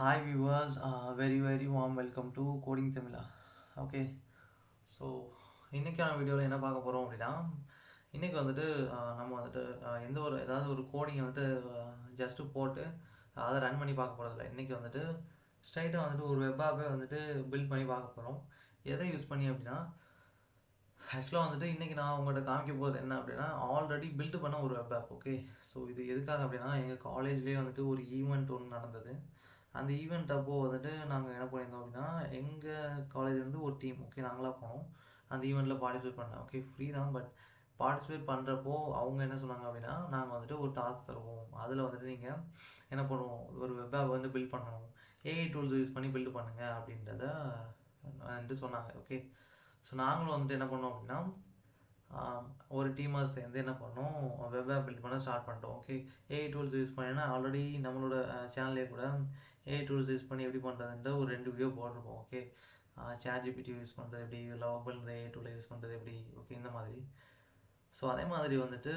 Hi viewers, very warm welcome to Coding Tamila. Okay, so இன்றைக்கான வீடியோவில் என்ன பார்க்க போகிறோம் அப்படின்னா இன்றைக்கி வந்துட்டு நம்ம வந்துட்டு எந்த ஒரு ஏதாவது ஒரு கோடிங்கை வந்துட்டு ஜஸ்ட்டு போட்டு அதை ரன் பண்ணி பார்க்க போகிறதில்ல. இன்றைக்கி வந்துட்டு ஸ்ட்ரைட்டாக வந்துட்டு ஒரு வெப் ஆப்பே வந்துட்டு பில்ட் பண்ணி பார்க்க போகிறோம். எதை யூஸ் பண்ணி அப்படின்னா ஆக்சுவலாக வந்துட்டு இன்றைக்கி நான் உங்கள்கிட்ட காமிக்க போகிறது என்ன அப்படின்னா ஆல்ரெடி பில்டு பண்ண ஒரு வெப் ஆப். ஓகே, ஸோ இது எதுக்காக அப்படின்னா எங்கள் காலேஜ்லேயே வந்துட்டு ஒரு ஈவெண்ட் ஒன்று நடந்தது. அந்த ஈவெண்ட் அப்போது வந்துட்டு நாங்கள் என்ன பண்ணியிருந்தோம் அப்படின்னா எங்கள் காலேஜ்லேருந்து ஒரு டீம் நாங்களாக போனோம். அந்த ஈவெண்ட்டில் பார்ட்டிசிபேட் பண்ணேன். ஃப்ரீ தான். பட் பார்ட்டிசிபேட் பண்ணுறப்போ அவங்க என்ன சொன்னாங்க அப்படின்னா நாங்கள் வந்துட்டு ஒரு டாஸ்க் தருவோம், அதில் வந்துட்டு நீங்கள் என்ன பண்ணுவோம், ஒரு வெப் ஆப் வந்து பில்ட் பண்ணணும், ஏஐ டூல்ஸ் யூஸ் பண்ணி பில்டு பண்ணுங்கள் அப்படின்றத வந்துட்டு சொன்னாங்க. ஸோ நாங்களும் வந்துட்டு என்ன பண்ணோம் அப்படின்னா ஒரு டீமாக சேர்ந்து என்ன பண்ணோம், வெப் ஆப் பில்ட் பண்ண ஸ்டார்ட் பண்ணிட்டோம். ஏஐ டூல்ஸ் யூஸ் பண்ணினா ஆல்ரெடி நம்மளோட சேனல்லே கூட ஏஐ டூல்ஸ் யூஸ் பண்ணி எப்படி பண்ணுறதுன்ற ஒரு 2 வீடியோ போட்டிருப்போம். ChatGPT யூஸ் பண்ணுறது எப்படி, லவபிள் ஏஐ டூலை யூஸ் பண்ணுறது எப்படி, இந்த மாதிரி. ஸோ அதே மாதிரி வந்துட்டு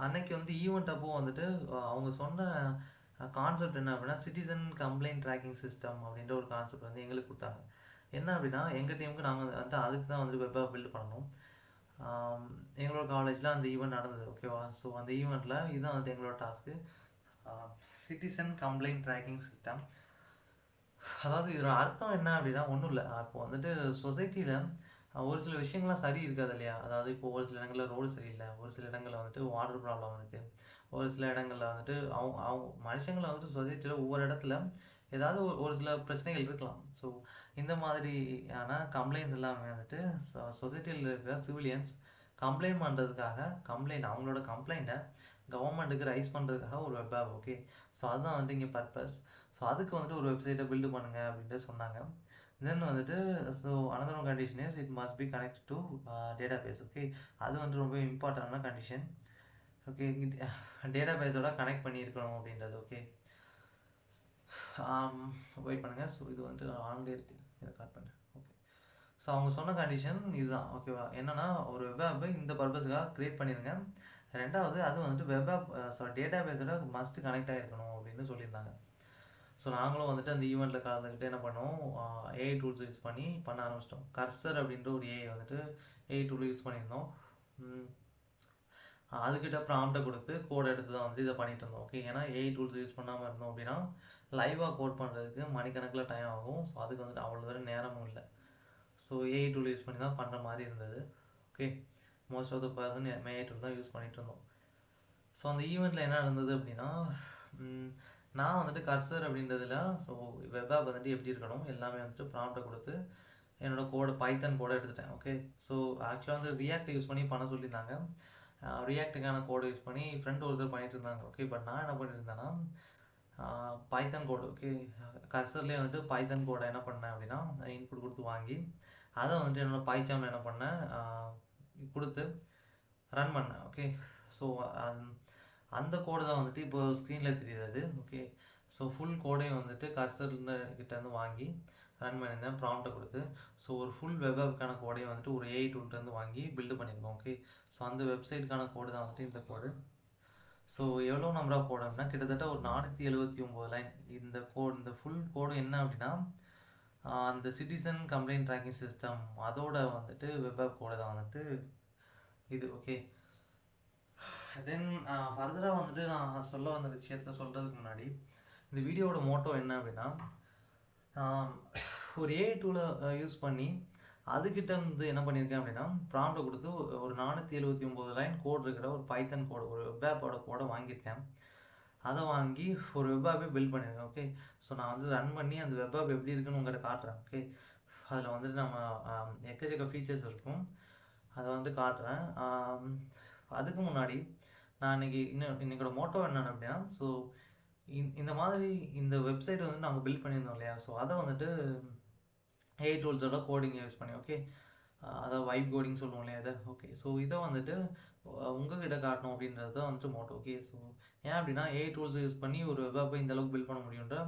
அன்னைக்கு வந்து ஈவெண்ட் அப்போது வந்துட்டு அவங்க சொன்ன கான்செப்ட் என்ன அப்படின்னா சிட்டிசன் கம்ப்ளைண்ட் ட்ராக்கிங் சிஸ்டம் அப்படின்ற ஒரு கான்செப்ட் வந்து எங்களுக்கு கொடுத்தாங்க. என்ன அப்படின்னா எங்கள் டீமுக்கு நாங்கள் வந்துட்டு அதுக்கு தான் வந்துட்டு வெப் ஆப் பில்ட் பண்ணணும். எங்களோட காலேஜில் அந்த ஈவெண்ட் நடந்தது. ஓகேவா, ஸோ அந்த ஈவெண்ட்டில் இதுதான் வந்துட்டு எங்களோட task, citizen complaint tracking system. அதாவது இதோட அர்த்தம் என்ன அப்படின்னா ஒன்றும் இல்லை. இப்போ வந்துட்டு சொசைட்டியில் ஒரு சில விஷயங்கள்லாம் சரி இருக்காது இல்லையா. அதாவது இப்போது ஒரு சில இடங்களில் ரோடு சரியில்லை, ஒரு சில இடங்களில் வந்துட்டு வாட்டர் ப்ராப்ளம் இருக்குது, ஒரு சில இடங்களில் வந்துட்டு அவங்க அவங்க மனுஷங்களை வந்துட்டு சொசைட்டியில் ஒவ்வொரு இடத்துல ஏதாவது ஒரு சில பிரச்சனைகள் இருக்கலாம். ஸோ இந்த மாதிரியான கம்ப்ளைண்ட்ஸ் எல்லாமே வந்துட்டு சொசைட்டியில் இருக்கிற சிவிலியன்ஸ் கம்ப்ளைண்ட் பண்ணுறதுக்காக அவங்களோட கம்ப்ளைண்ட்டை கவர்மெண்ட்டுக்கு ரைஸ் பண்ணுறதுக்காக ஒரு வெப் ஆப். ஸோ அதுதான் வந்துட்டு இங்கே பர்பஸ். ஸோ அதுக்கு வந்துட்டு ஒரு வெப்சைட்டை பில்டு பண்ணுங்கள் அப்படின்ட்டு சொன்னாங்க. தென் வந்துட்டு so another one condition is it must be connected to database. அது வந்து ரொம்ப இம்பார்ட்டண்டான கண்டிஷன். டேட்டாபேஸோட கனெக்ட் பண்ணியிருக்கணும் அப்படின்றது. வெயிட் பண்ணுங்கள். ஸோ இது வந்துட்டு ஆன்லேயே இருக்குது, இதை கட் பண்ணேன். ஸோ அவங்க சொன்ன கண்டிஷன் இதுதான். ஓகேவா, என்னென்னா ஒரு வெப் ஆப்பை இந்த பர்பஸுக்காக க்ரியேட் பண்ணிடுங்க. ரெண்டாவது அது வந்துட்டு வெப் ஆப் டேட்டாபேஸோட மஸ்ட் கனெக்ட் ஆகிருக்கணும் அப்படின்னு சொல்லியிருந்தாங்க. ஸோ நாங்களும் வந்துட்டு அந்த ஈவெண்ட்டில் கலந்துக்கிட்டு என்ன பண்ணோம், ஏஐ டூல்ஸ் யூஸ் பண்ணி பண்ண ஆரம்பிச்சிட்டோம். கர்சர் அப்படின்ற ஒரு ஏஐ வந்துட்டு ஏஐ டூல் யூஸ் பண்ணியிருந்தோம். அதுக்கிட்ட ப்ராம்ப்டை கொடுத்து கோட் எடுத்து தான் வந்து இதை பண்ணிட்டு இருந்தோம். ஏன்னா ஏஐ டூல்ஸ் யூஸ் பண்ணாமல் இருந்தோம் அப்படின்னா லைவாக கோட் பண்ணுறதுக்கு மணிக்கணக்கில் டைம் ஆகும். ஸோ அதுக்கு வந்துட்டு அவ்வளோ தூரம் நேரமும் இல்லை. ஸோ ஏஐ டூல் யூஸ் பண்ணி தான் பண்ணுற மாதிரி இருந்தது. Most of the person AI tool தான் யூஸ் பண்ணிட்டு இருந்தோம். ஸோ அந்த ஈவெண்ட்டில் என்ன நடந்தது அப்படின்னா நான் வந்துட்டு கர்சர் அப்படின்றதுல ஸோ வெப் ஆப் வந்துட்டு எப்படி இருக்கணும் எல்லாமே வந்துட்டு ப்ராம்ப்டை கொடுத்து என்னோடய கோடை பைத்தன் கோடை எடுத்துட்டேன். ஸோ ஆக்சுவலாக வந்து ரியாக்ட் யூஸ் பண்ணி பண்ண சொல்லியிருந்தாங்க. ரியாக்டுக்கான கோடை யூஸ் பண்ணி ஃப்ரெண்ட் ஒருத்தர் பண்ணிட்டு இருந்தாங்க. பட் நான் என்ன பண்ணியிருந்தேன்னா பைத்தன் கோடு. கர்சர்லேயே வந்துட்டு பைத்தன் கோடை என்ன பண்ணேன் அப்படின்னா இன்புட் கொடுத்து வாங்கி அதை வந்துட்டு என்னோடய பைச்சாமில் என்ன பண்ணேன் கொடுத்து ரன் பண்ணேன். ஸோ அந்த கோடு தான் வந்துட்டு இப்போ ஸ்க்ரீனில் தெரியுது. ஸோ ஃபுல் கோடையும் வந்துட்டு கர்சர்கிட்டேருந்து வாங்கி ரன் பண்ணியிருந்தேன் ப்ராம்ப்டை கொடுத்து. ஸோ ஒரு ஃபுல் வெப் ஆப்புக்கான கோடையும் வந்துட்டு ஒரு ஏஐ டூல்லேருந்து வாங்கி பில்டு பண்ணியிருக்கோம். ஸோ அந்த வெப்சைட்டுக்கான கோடு தான் வந்துட்டு இந்த கோடு. ஸோ எவ்வளோ நம்பர் ஆஃப் கோடு அப்படின்னா கிட்டத்தட்ட ஒரு 479 லைன். இந்த ஃபுல் கோடு என்ன அப்படின்னா அந்த சிட்டிசன் கம்ப்ளைண்ட் ட்ராக்கிங் சிஸ்டம் அதோட வந்துட்டு வெப் ஆப் கோடு தான் வந்துட்டு இது. தென் ஃபர்தராக வந்துட்டு நான் சொல்ல வந்த விஷயத்த சொல்கிறதுக்கு முன்னாடி இந்த வீடியோவோட மோட்டோ என்ன அப்படின்னா ஒரு ஏஐ டூலை யூஸ் பண்ணி அதுக்கிட்ட வந்து என்ன பண்ணியிருக்கேன் அப்படின்னா ப்ராம்ப்டை கொடுத்து ஒரு 479 லைன் கோட் இருக்கிற ஒரு பைத்தன் கோடு ஒரு வெப் ஆப்போட கோடை வாங்கியிருக்கேன். அதை வாங்கி ஒரு வெப் ஆப்பே பில்ட் பண்ணியிருக்கேன். ஸோ நான் வந்து ரன் பண்ணி அந்த வெப் ஆப் எப்படி இருக்குன்னு உங்கள்கிட்ட காட்டுறேன். அதில் வந்துட்டு நம்ம எக்கச்சக்க ஃபீச்சர்ஸ் இருக்கும், அதை வந்து காட்டுறேன். அதுக்கு முன்னாடி நான் இன்னைக்கோட மோட்டோ என்னென்னு அப்படின்னா ஸோ இந்த மாதிரி இந்த வெப்சைட் வந்து நாங்கள் பில்ட் பண்ணியிருந்தோம் இல்லையா. ஸோ அதை வந்துட்டு ஏஐ டூல்ஸோட கோடிங் யூஸ் பண்ணி அதை வைப் கோடிங் சொல்லுவோம் இல்லையா இதை. ஸோ இதை வந்துட்டு உங்ககிட்ட காட்டணும் அப்படின்றது தான் வந்துட்டு மோட்டோ. ஸோ ஏன் அப்படின்னா ஏஐ டூல்ஸ் யூஸ் பண்ணி ஒரு வெப் ஆப்பை இந்த அளவுக்கு பில்ட் பண்ண முடியுன்ற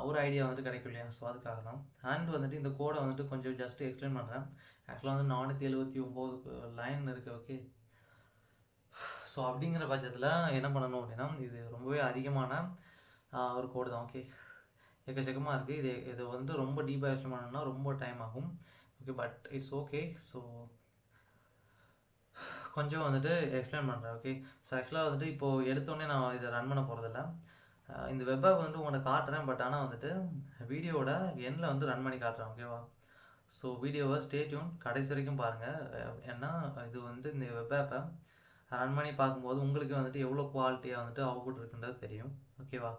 ஒரு ஐடியா வந்துட்டு கிடைக்கும் இல்லையா. ஸோ அதுக்காக தான். அண்ட் வந்துட்டு இந்த கோடை வந்துட்டு கொஞ்சம் ஜஸ்ட் எக்ஸ்பிளைன் பண்ணுறேன். ஆக்சுவலாக வந்து 479 லைன் இருக்குது. ஸோ அப்படிங்கிற பட்சத்தில் என்ன பண்ணணும் அப்படின்னா இது ரொம்பவே அதிகமான ஒரு கோடு தான். ஓகே, எக்கச்சக்கமாக இருக்குது. இது வந்து ரொம்ப டீப்பாக எக்ஸ்பிளைன் பண்ணணும்னா ரொம்ப டைம் ஆகும். Okay, but it's okay. So கொஞ்சம் வந்துட்டு எக்ஸ்பிளைன் பண்ணுறேன். ஓகே, ஸோ ஆக்சுவலாக வந்துட்டு இப்போது எடுத்தோடனே நான் இதை ரன் பண்ண போகிறதில்ல. இந்த வெப் ஆப் வந்துட்டு உங்கள்கிட்ட காட்டுறேன், பட் ஆனால் வந்துட்டு வீடியோவோட எண்டில் வந்து ரன் பண்ணி காட்டுறேன். ஓகேவா? ஸோ வீடியோவை ஸ்டே டியூன் கடைசி வரைக்கும் பாருங்கள். ஏன்னா இது வந்து இந்த வெப் ஆப்பை ரன் பண்ணி பார்க்கும்போது உங்களுக்கு வந்துட்டு எவ்வளோ குவாலிட்டியாக வந்துட்டு அவுட்புட் இருக்குன்றது தெரியும். ஓகேவா?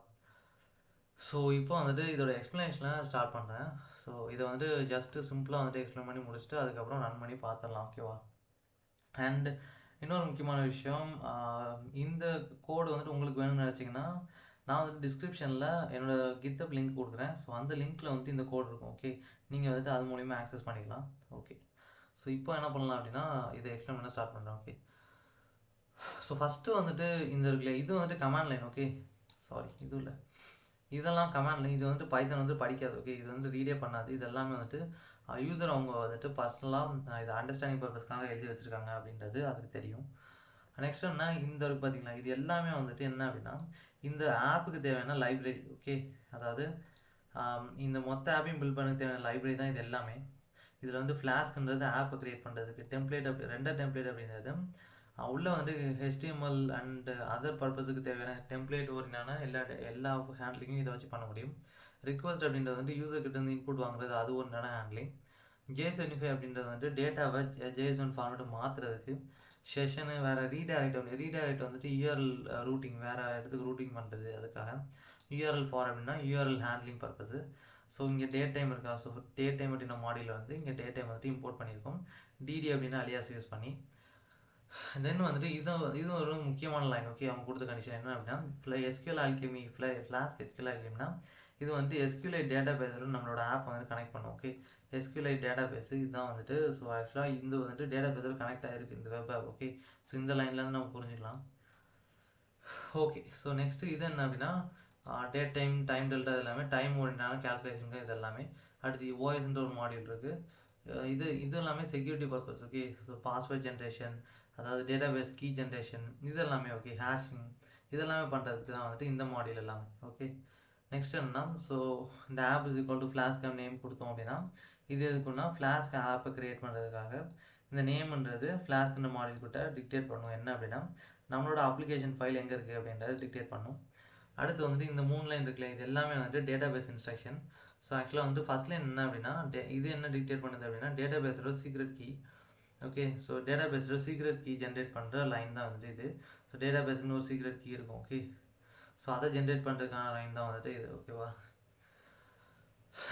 ஸோ இப்போ வந்துட்டு இதோட எக்ஸ்ப்ளனேஷனை ஸ்டார்ட் பண்ணுறேன். ஸோ இதை வந்துட்டு ஜஸ்ட்டு சிம்பிளாக வந்துட்டு எக்ஸ்பிளைன் பண்ணி முடிச்சுட்டு அதுக்கப்புறம் ரன் பண்ணி பார்த்துடலாம். ஓகேவா? அண்ட் இன்னொரு முக்கியமான விஷயம், இந்த கோடு வந்துட்டு உங்களுக்கு வேணும்னு நினச்சிங்கன்னா நான் வந்துட்டு டிஸ்கிரிப்ஷனில் என்னோடய கித்தப் லிங்க் கொடுக்குறேன். ஸோ அந்த லிங்க்கில் வந்துட்டு இந்த கோடு இருக்கும். ஓகே, நீங்கள் வந்துட்டு அது மூலிமா ஆக்சஸ் பண்ணிக்கலாம். ஓகே, ஸோ இப்போ என்ன பண்ணலாம் அப்படின்னா இதை எக்ஸ்பிளைன் பண்ண ஸ்டார்ட் பண்ணுறேன். ஓகே, ஸோ ஃபஸ்ட்டு வந்துட்டு இந்த இருக்குல்ல, இது வந்துட்டு கமாண்ட் லைன். ஓகே, சாரி, இது இல்லை, இதெல்லாம் கமாண்ட் லைன். இது வந்துட்டு பைத்தன் வந்து படிக்காது. ஓகே, இது வந்து ரீடே பண்ணாது. இது எல்லாமே வந்துட்டு யூசர் அவங்க வந்துட்டு பர்சனலாக இதை அண்டர்ஸ்டாண்டிங் பர்பஸ்க்காக எழுதி வச்சுருக்காங்க அப்படின்றது அதுக்கு தெரியும். நெக்ஸ்ட் என்ன, இந்த பார்த்தீங்களா, இது எல்லாமே வந்துட்டு என்ன அப்படின்னா இந்த ஆப்புக்கு தேவையான லைப்ரரி. ஓகே, அதாவது இந்த மொத்த ஆப்பையும் பில்ட் பண்ண தேவையான லைப்ரரி தான் இது எல்லாமே. இதில் வந்து ஃப்ளாஸ்க்ன்றது ஆப்பை க்ரியேட் பண்ணுறதுக்கு, டெம்ப்ளேட் டெம்ப்ளேட் அப்படின்றது உள்ளே வந்து HTML அண்ட் அதர் பர்பஸுக்கு தேவையான டெம்ப்ளேட் ஓரியான எல்லா ஹேண்ட்லிங்கும் இதை வச்சு பண்ண முடியும். ரிக்வஸ்ட் அப்படின்றது வந்து யூசர்கிட்ட இருந்து இன்புட் வாங்குறது, அது ஒரு ஹேண்ட்லிங். JSONify அப்படின்றது வந்து டேட்டாவை JSON ஃபார்மேட்டு மாற்றுறதுக்கு. செஷனு வேறு ரீடைரக்ட் வந்துட்டு URL ரூட்டிங் வேறு இடத்துக்கு ரூட்டிங் பண்ணுறது, அதுக்காக. URL ஃபார் அப்படின்னா URL ஹேண்ட்லிங் பர்பஸு. ஸோ இங்கே டேட் டைம் இருக்கா, ஸோ டேட் டைம் அப்படின்ற மாடியில் வந்து இங்கே டேட் டைம் வந்துட்டு இம்போர்ட் பண்ணியிருக்கோம் DD அப்படின்னா அலியாஸ் யூஸ் பண்ணி. தென் வந்துட்டு இது ஒரு முக்கியமான லைன். ஓகே, அவங்க கொடுத்த கண்டிஷன் என்ன அப்படின்னா SQL Alchemy ஃப்ளாஸ்க் SQL Alchemyனா இது வந்து SQLite டேட்டா பேஸோட நம்மளோட ஆப் வந்து கனெக்ட் பண்ணும். ஓகே, SQLite டேட்டா பேஸு இதுதான் வந்துட்டு. ஸோ ஆக்சுவலாக இந்த வந்துட்டு டேட்டா பேஸோட கனெக்ட் ஆகிருக்கு இந்த வெப் ஆப். ஓகே, ஸோ இந்த லைன்லேருந்து நம்ம புரிஞ்சுக்கலாம். ஓகே, ஸோ நெக்ஸ்ட்டு இது என்ன அப்படின்னா டேட் டைம், டைம் டெல்டா, எல்லாமே டைம் ஓரியன்டான கேல்குலேஷனுங்க இது எல்லாமே. அடுத்து OSன்ற ஒரு மாடியூல் இருக்குது. இது எல்லாமே security purpose. Okay, so password generation, அதாவது டேட்டா பேஸ் கீ ஜென்ரேஷன், இது எல்லாமே. ஓகே, ஹேஷிங் இதெல்லாமே பண்ணுறதுக்கு தான் வந்துட்டு இந்த மாடியூல் எல்லாமே. ஓகே, நெக்ஸ்ட் என்னன்னா, ஸோ இந்த app is equal to Flask name கொடுத்தோம் அப்படின்னா இது எதுக்குன்னா ஃப்ளாஸ்க் ஆப்பை க்ரியேட் பண்ணுறதுக்காக. இந்த நேம்ன்றது ஃப்ளாஸ்க்ன்ற மாடியூல் கிட்ட டிக்டேட் பண்ணும். என்ன அப்படின்னா நம்மளோட அப்ளிகேஷன் ஃபைல் எங்கே இருக்குது அப்படின்றத டிக்டேட் பண்ணும். அடுத்து வந்துட்டு இந்த 3 லைன் இருக்குல்ல, இது எல்லாமே வந்துட்டு டேட்டா பேஸ் இன்ஸ்ட்ரக்ஷன். ஸோ ஆக்சுவலாக வந்து ஃபஸ்ட் லைன் என்ன அப்படின்னா இது என்ன டிக்டேட் பண்ணுது அப்படின்னா டேட்டா பேஸோட secret key. Okay, so data பேஸோட சீக்ரெட் கீ ஜென்ரேட் பண்ணுற லைன் தான் வந்துட்டு இது. ஸோ டேட்டா பேஸ்னு ஒரு சீக்ரெட் கீ இருக்கும். ஓகே, ஸோ அதை ஜென்ரேட் பண்ணுறதுக்கான லைன் தான் வந்துட்டு இது. ஓகேவா?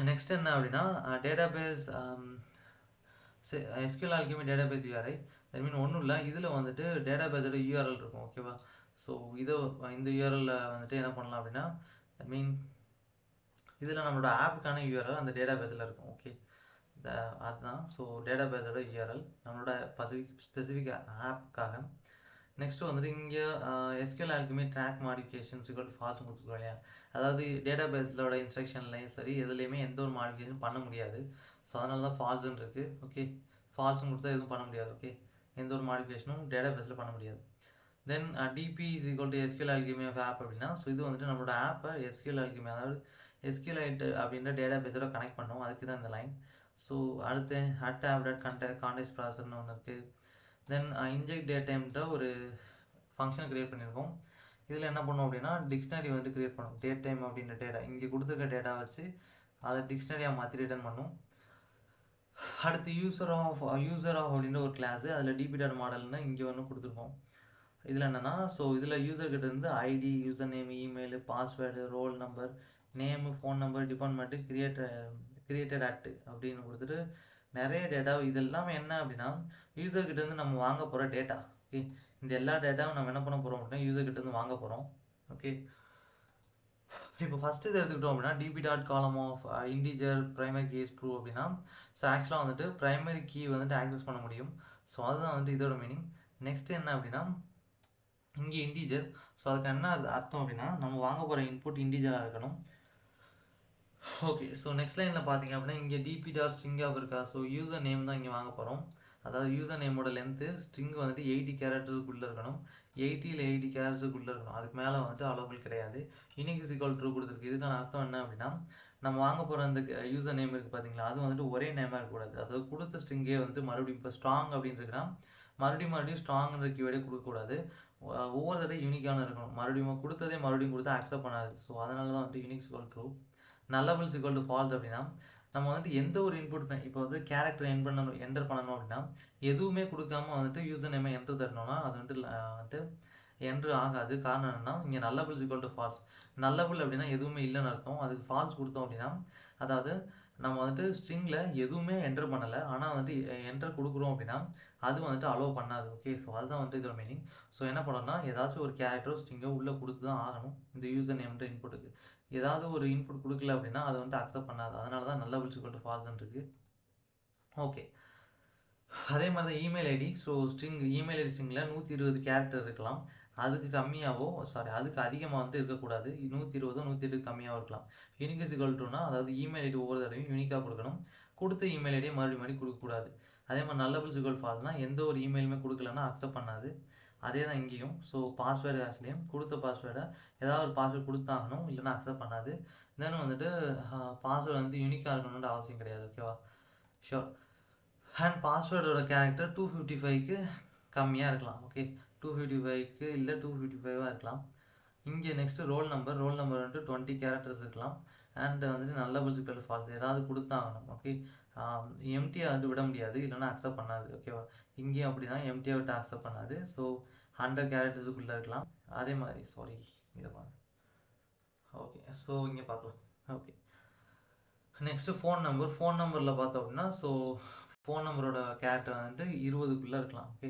நெக்ஸ்ட் என்ன அப்படின்னா database SQL Alchemy database URI. That mean ஒன்றும் இல்லை, இதில் வந்துட்டு டேட்டா பேஸோட URL இருக்கும். ஓகேவா? ஸோ இந்த URL வந்துட்டு என்ன பண்ணலாம் அப்படின்னா தட் மீன் இதில் நம்மளோட ஆப்புக்கான URL அந்த டேட்டா பேஸில் இருக்கும். ஓகே, அதுதான். ஸோ டேட்டா பேஸோட URL நம்மளோட ஸ்பெசிஃபிக் ஆப்புக்காக. நெக்ஸ்ட்டு வந்துட்டு இங்கே SQL Alchemy track modifications false கொடுத்துருக்கோம் இல்லையா, அதாவது டேட்டா பேஸோட இன்ஸ்ட்ரக்ஷன்லையும் சரி எதுலேயுமே எந்த ஒரு மாடிஃபிகேஷன் பண்ண முடியாது. ஸோ அதனால தான் ஃபால்ஸ்ன்னு இருக்குது. ஓகே, ஃபால்ஸ்ன்னு கொடுத்தா எதுவும் பண்ண முடியாது. ஓகே, எந்த ஒரு மாடிஃபிகேஷனும் டேட்டா பேஸில் பண்ண முடியாது. Then DP is equal to SQL Alchemy of app அப்படின்னா ஸோ இது வந்துட்டு நம்மளோட ஆப்பை SQL Alchemy, அதாவது SQLite அப்படின்ற டேட்டா பேஸோட கனெக்ட் பண்ணுவோம். அதுக்கு தான் இந்த லைன். ஸோ அடுத்து கான்டெக்ஸ்ட் ப்ராசஸ்ன்னு ஒன்று இருக்குது. தென் இன்ஜெக்ட் டேட்டைம்ன்ற ஒரு ஃபங்க்ஷனை க்ரியேட் பண்ணியிருக்கோம். இதில் என்ன பண்ணோம் அப்படின்னா டிக்ஷனரி வந்து க்ரியேட் பண்ணும். டேட் டைம் அப்படின்ற டேட்டா இங்கே கொடுத்துருக்க டேட்டா வச்சு அதை டிக்ஷனரியாக மாற்றி ரிட்டர்ன் பண்ணும். அடுத்து யூசர் ஆஃப் அப்படின்ற ஒரு கிளாஸு, அதில் DB.model மாடல்னு இங்கே ஒன்று கொடுத்துருக்கோம். இதில் என்னென்னா ஸோ இதில் யூசர்கிட்ட இருந்து ID, user name, email, password, roll number, name, phone number, department, created at அப்படின்னு கொடுத்துட்டு நிறைய டேட்டா. இது எல்லாமே என்ன அப்படின்னா யூசர்கிட்ட இருந்து நம்ம வாங்க போகிற டேட்டா. ஓகே, இந்த எல்லா டேட்டாவும் நம்ம என்ன பண்ண போகிறோம் அப்படின்னா யூசர்கிட்ட இருந்து வாங்க போகிறோம். ஓகே, இப்போ ஃபஸ்ட்டு இது எடுத்துக்கிட்டோம் அப்படின்னா DB.column of integer primary key is true அப்படின்னா ஸோ ஆக்சுவலாக வந்துட்டு ப்ரைமரி கீ வந்துட்டு ஆக்சஸ் பண்ண முடியும். ஸோ அதுதான் வந்துட்டு இதோட மீனிங். நெக்ஸ்ட் என்ன அப்படின்னா இங்கே இன்டிஜர். ஸோ அதுக்கு என்ன அர்த்தம் அப்படின்னா நம்ம வாங்க போகிற இன்புட் இன்டிஜராக இருக்கணும். ஓகே, ஸோ நெக்ஸ்ட் லைனில் பார்த்தீங்க அப்படின்னா இங்கே DP.string இருக்கா. ஸோ யூசர் நேம் தான் இங்கே வாங்க போகிறோம். அதாவது யூசர் நேமோட லென்த்து ஸ்ட்ரிங் வந்துட்டு 80 கேரக்டருக்குள்ளே இருக்கணும். 80 இல்லை 80 கேரக்டர்ஸுக்குள்ளே இருக்கணும். அதுக்கு மேலே வந்துட்டு அலோபிள் கிடையாது. யூனிக் இஸ் ஈக்குவல் ட்ரூ கொடுத்துருக்கு. இதுக்கான அர்த்தம் என்ன அப்படின்னா, நம்ம வாங்க போகிற அந்த யூசர் நேம் இருக்குது பார்த்தீங்களா, அது வந்துட்டு ஒரே நேமாக இருக்கக்கூடாது. அதாவது கொடுத்த ஸ்ட்ரிங்கே வந்து மறுபடியும் இப்போ ஸ்ட்ராங் அப்படின்னு இருக்குன்னா மறுபடியும் ஸ்ட்ராங்ன்ற கீவேர்டே கொடுக்கக்கூடாது. ஒவ்வொரு தடவை யூனிக்கான இருக்கணும். மறுபடியும் கொடுத்தா அக்செப்ட் பண்ணாது. ஸோ அதனால தான் வந்துட்டு unique is equal true. Nullables equal to false அப்படின்னா, நம்ம வந்துட்டு எந்த ஒரு இன்புட் இப்போ வந்து கேரக்டர் என்டர் பண்ணணும் அப்படின்னா எதுவுமே கொடுக்காம வந்துட்டு யூசர் நேமை என்டர் தரணும்னா அது வந்துட்டு என்ட்ரு ஆகாது. காரணம் என்னன்னா, இங்கே நல்லபிள்ஸ் ஈக்குவல் டு ஃபால்ஸ். நல்லபிள் அப்படின்னா எதுவுமே இல்லைன்னு அர்த்தம். அதுக்கு ஃபால்ஸ் கொடுத்தோம் அப்படின்னா, அதாவது நம்ம வந்துட்டு ஸ்ட்ரிங்கில் எதுவுமே என்டர் பண்ணலை, ஆனால் வந்துட்டு என்டர் கொடுக்குறோம் அப்படின்னா அது வந்துட்டு அலோவ் பண்ணாது. ஓகே, ஸோ அதுதான் வந்துட்டு இதோட மீனிங். ஸோ என்ன பண்ணணும்னா, ஏதாச்சும் ஒரு கேரக்டரோ ஸ்ட்ரிங்கோ உள்ளே கொடுத்து தான் ஆகணும் இந்த யூசர் நேம்ன்ற இன்புட்டுக்கு. ஏதாவது ஒரு இன்புட் கொடுக்கல அப்படின்னா அதை வந்துட்டு அக்செப்ட் பண்ணாது. அதனால தான் நல்லபிள்ஸ் ஈக்குவல் டு ஃபால்ஸ்ன்னு இருக்குது. ஓகே, அதே மாதிரி தான் email ID. So email ID ஸ்ட்ரிங்கில் 120 கேரக்டர் இருக்கலாம். அதுக்கு அதிகமாக வந்து இருக்கக்கூடாது. 120 120 கம்மியாகவும் இருக்கலாம். யூனிக் இஸ் ஈக்குவல் டுனா, அதாவது இமெயில் ஐடி ஒவ்வொரு தடவையும் யூனிக்காக கொடுக்கணும். கொடுத்த இமெயில் ஐடியை மறுபடியும் கொடுக்கக்கூடாது. அதே மாதிரி நல்லபிள்ஸ் ஈக்குவல் ஃபால்ஸ்னா எந்த ஒரு இமெயிலுமே கொடுக்கலன்னா அக்செப்ட் பண்ணாது. அதே தான் இங்கேயும். ஸோ பாஸ்வேர்டு ஆக்சுவலியும் கொடுத்த பாஸ்வேர்டை ஏதாவது ஒரு பாஸ்வேர்டு கொடுத்தாகணும், இல்லைன்னா அக்செப்ட் பண்ணாது. தென் வந்துட்டு பாஸ்வேர்டு வந்து யூனிக்காக இருக்கணும்னு அவசியம் கிடையாது. ஓகேவா? ஷோர். அண்ட் பாஸ்வேர்டோட கேரக்டர் 255க்கு கம்மியாக இருக்கலாம். ஓகே, 255க்கு இல்லை 255 இருக்கலாம். இங்கே நெக்ஸ்ட்டு ரோல் நம்பர் வந்துட்டு 20 கேரக்டர்ஸ் இருக்கலாம். அண்ட் வந்துட்டு நல்லபிள்ஸ் ஈக்குவல் ஃபால்ஸ் ஏதாவது கொடுத்தாகணும். ஓகே, எம்டியாக வந்து விட முடியாது, இல்லைன்னா அக்செப்ட் பண்ணாது. ஓகேவா? இங்கேயும் அப்படி தான், எம்டியாக விட்டு அக்செப்ட் பண்ணாது. ஸோ 100 கேரக்டர்ஸுக்குள்ளே இருக்கலாம். அதே மாதிரி இதை பாருங்க. ஓகே, ஸோ இங்கே பார்க்கலாம். ஓகே, நெக்ஸ்ட்டு ஃபோன் நம்பரில் பார்த்தோம் அப்படின்னா, ஸோ ஃபோன் நம்பரோட கேரக்டர் வந்துட்டு 20க்குள்ளே இருக்கலாம். ஓகே,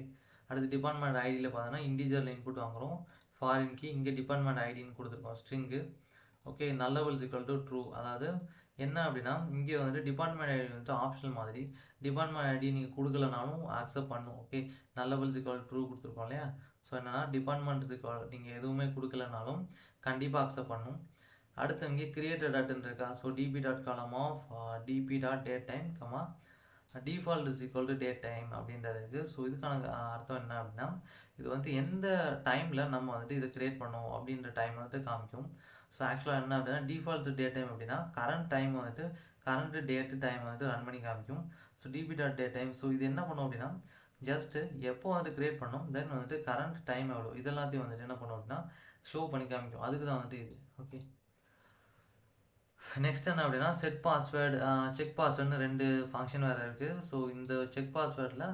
அடுத்து டிபார்ட்மெண்ட் ஐடியில் பார்த்தோன்னா இன்டிஜரில் இன்புட் வாங்குகிறோம். ஃபாரின் கீ, இங்கே டிபார்ட்மெண்ட் ஐடின்னு கொடுத்துருக்கோம் string. Okay, nullables equal to true. அதாவது என்ன அப்படின்னா, இங்கே வந்துட்டு டிபார்ட்மெண்ட் ஐடி வந்துட்டு ஆப்ஷனல் மாதிரி. டிபார்ட்மெண்ட் ஐடி நீங்கள் கொடுக்கலனாலும் அக்செப்ட் பண்ணும். ஓகே, நல்லபிள்ஸ் ஈக்குவல் ட்ரூ கொடுத்துருக்கோம் இல்லையா? ஸோ என்னன்னா, டிபார்ட்மெண்ட்டுக்கு நீங்கள் எதுவுமே கொடுக்கலனாலும் கண்டிப்பாக அக்செப்ட் பண்ணும். அடுத்து இங்கே கிரியேட்டட் டாட்னு இருக்கா? So DB dot column of DB dot date time comma default is equal to date time அப்படின்றது இருக்குது. ஸோ இதுக்கான அர்த்தம் என்ன அப்படின்னா, இது வந்து எந்த டைமில் நம்ம வந்துட்டு இதை கிரியேட் பண்ணோம் அப்படின்ற டைம் வந்துட்டு காமிக்கும். ஸோ ஆக்சுவலாக என்ன அப்படின்னா, டிஃபால்ட் டேட் டைம் அப்படின்னா கரண்ட் டேட்டு டைம் வந்துட்டு ரன் பண்ணி காமிக்கும். So DB dot date time. So இது என்ன பண்ணும் அப்படின்னா, ஜஸ்ட்டு எப்போ வந்துட்டு கிரியேட் பண்ணோம், தென் வந்துட்டு கரண்ட் டைம் எவ்வளோ, இதெல்லாத்தையும் வந்துட்டு என்ன பண்ணும் அப்படின்னா ஷோ பண்ணி காமிக்கும். அதுக்கு தான் வந்துட்டு இது. ஓகே, நெக்ஸ்ட் என்ன அப்படின்னா, செட் பாஸ்வேர்டு, செக் பாஸ்வேர்டுன்னு 2 ஃபங்க்ஷன் வேறு இருக்குது. ஸோ இந்த செக்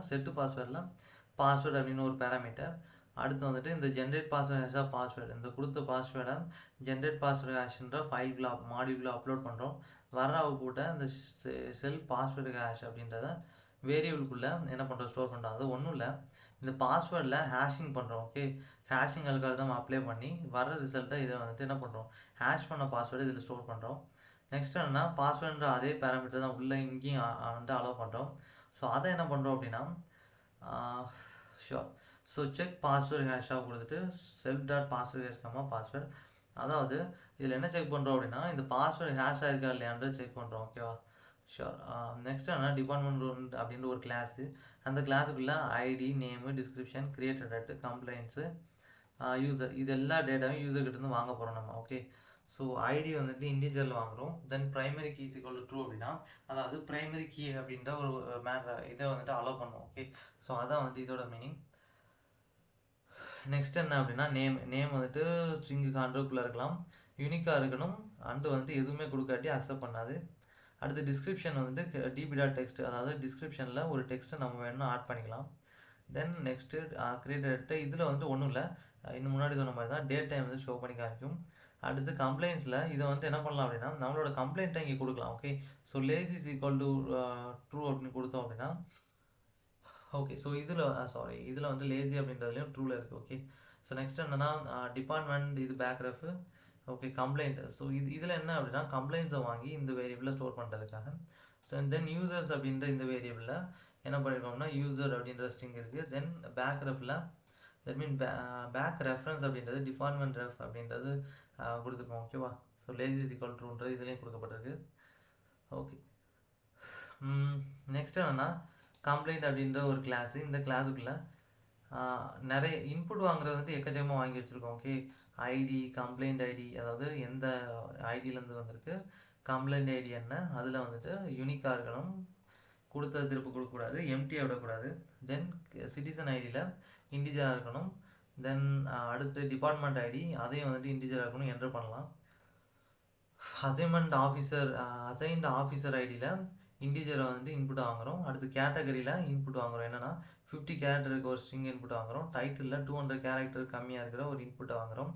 செட்டு பாஸ்வேர்டில் பாஸ்வேர்டு அப்படின்னு ஒரு பேராமீட்டர். அடுத்து வந்துட்டு இந்த ஜென்ரேட் பாஸ்வேர்டு ஹேஷாக பாஸ்வேர்டு, இந்த கொடுத்த பாஸ்வேர்டை ஜென்ரேட் பாஸ்வேர்டு ஹேஷ்ன்ற மாடியூலில் அப்லோட் பண்ணுறோம். வர அவுட்புட்டை இந்த செல் பாஸ்வேர்டு ஹேஷ் அப்படின்றத வேரியபிள்குள்ளே என்ன பண்ணுறோம், ஸ்டோர் பண்ணுறோம். அது ஒன்றும் இல்லை, இந்த பாஸ்வேர்டில் ஹேஷிங் பண்ணுறோம். ஓகே, ஹேஷிங் அல்காரிதம் அப்ளை பண்ணி வர ரிசல்ட்டை இதை வந்துட்டு என்ன பண்ணுறோம், ஹேஷ் பண்ண பாஸ்வேர்டு இதில் ஸ்டோர் பண்ணுறோம். நெக்ஸ்ட் என்னன்னா, பாஸ்வேர்டுன்ற அதே பேராமீட்டர் தான் உள்ளே இங்கேயும் வந்துட்டு அலோவ் பண்ணுறோம். ஸோ அதை என்ன பண்ணுறோம் அப்படின்னா, ஷோர். ஸோ செக் பாஸ்வேர்டு ஹேஷாக கொடுத்துட்டு செல்ஃப் டாட் பாஸ்வேர்டு ஹேஷ் கம்மா பாஸ்வேர்டு. அதாவது இதில் என்ன செக் பண்ணுறோம் அப்படின்னா, இந்த பாஸ்வேர்டு ஹேஷ் ஆகிருக்கா இல்லையான்றது செக் பண்ணுறோம். ஓகேவா? ஷோர். நெக்ஸ்ட் என்ன, டிபார்ட்மெண்ட் அப்படின்ற ஒரு கிளாஸு. அந்த கிளாஸுக்குள்ளே ID, name, description, created date, complaints, user, இது எல்லா டேட்டாவும் யூசர்கிட்டேருந்து வாங்க போகிறோம் நம்ம. ஓகே, ஸோ ஐடி வந்துட்டு இன்டிஜரில் வாங்குகிறோம். Then primary key is equal to true அப்படின்னா, அதாவது ப்ரைமரி கீ அப்படின்ற ஒரு இதை வந்துட்டு அலோவ் பண்ணுவோம். ஓகே, ஸோ அதான் வந்துட்டு இதோட மீனிங். நெக்ஸ்ட் என்ன அப்படின்னா, நேம் வந்துட்டு ஸ்ட்ரிங்குக்கு 100க்குள்ளே இருக்கலாம், யூனிக்காக இருக்கணும், அண்டு வந்துட்டு எதுவுமே கொடுக்காட்டி அக்செப்ட் பண்ணாது. அடுத்து டிஸ்கிரிப்ஷன் வந்துட்டு டிபி டாட் டெக்ஸ்ட், அதாவது டிஸ்கிரிப்ஷனில் ஒரு டெக்ஸ்ட்டை நம்ம வேணும்னா ஆட் பண்ணிக்கலாம். தென் நெக்ஸ்ட்டு கிரியேட்டட், இதில் வந்துட்டு ஒன்றும் இல்லை, இன்னும் முன்னாடி சொன்ன மாதிரி தான் டேட் டைம் வந்து ஷோ பண்ணி காமிக்கும். அடுத்து கம்ப்ளைண்ட்ஸில் இதை வந்துட்டு என்ன பண்ணலாம் அப்படின்னா, நம்மளோட கம்ப்ளைண்ட்டை இங்கே கொடுக்கலாம். Okay, so lazy is equal to true அப்படின்னு கொடுத்தோம் அப்படின்னா, ஓகே, ஸோ இதில் வந்து லேசி அப்படின்றதுலையும் ட்ரூவில் இருக்குது. ஓகே, ஸோ நெக்ஸ்ட் என்னன்னா, டிபார்ட்மெண்ட் இது backref. Okay, complaint. So இதில் என்ன அப்படின்னா, கம்ப்ளைண்ட்ஸை வாங்கி இந்த வேரியபிளில் ஸ்டோர் பண்ணுறதுக்காக. ஸோ தென் யூசர்ஸ் அப்படின்ற இந்த வேரியபிளில் என்ன பண்ணியிருக்கோம்னா, யூசர் அப்படின்ற ஸ்ட்ரிங் இருக்குது. தென் பேக் ரெஃபில் தட் மீன் பேக் ரெஃபரன்ஸ் அப்படின்றது டிபார்ட்மெண்ட் ரெஃப் அப்படின்றது கொடுத்துருக்கோம். ஓகேவா? ஸோ லேசி இஸ் ஈக்குவல் ட்ரூன்றது இதுலேயும் கொடுக்கப்பட்டிருக்கு. ஓகே, நெக்ஸ்ட் என்னென்னா, கம்ப்ளைண்ட் அப்படின்ற ஒரு கிளாஸு. இந்த கிளாஸுக்குள்ளே நிறைய இன்புட் வாங்குறது வந்துட்டு எக்கச்சக்கமாக வாங்கி வச்சுருக்கோம். ஓகே, ஐடி, கம்ப்ளைண்ட் ஐடி, அதாவது எந்த ஐடியிலேருந்து வந்திருக்கு, கம்ப்ளைண்ட் ஐடி என்ன, அதில் வந்துட்டு யூனிக்காக இருக்கணும், கொடுத்தது திருப்பி கொடுக்கக்கூடாது, எம்டியாக விடக்கூடாது. தென் சிட்டிசன் ஐடியில் இண்டிஜராக இருக்கணும். தென் அடுத்து டிபார்ட்மெண்ட் ஐடி, அதையும் வந்துட்டு இண்டிஜராக இருக்கணும், என்ட்ரு பண்ணலாம். அசைன்ட் ஆஃபீஸர் ஐடியில் இண்டிஜரை வந்துட்டு இன்புட் வாங்குகிறோம். அடுத்து கேட்டகரியில் இன்புட் வாங்குகிறோம். என்னென்னா 50 கேரக்டருக்கு ஒரு ஸ்ட்ரிங் இன்புட் வாங்குகிறோம். டைட்டிலில் 200 கேரக்டர் கம்மியாக இருக்கிற ஒரு இன்புட்டை வாங்குகிறோம்.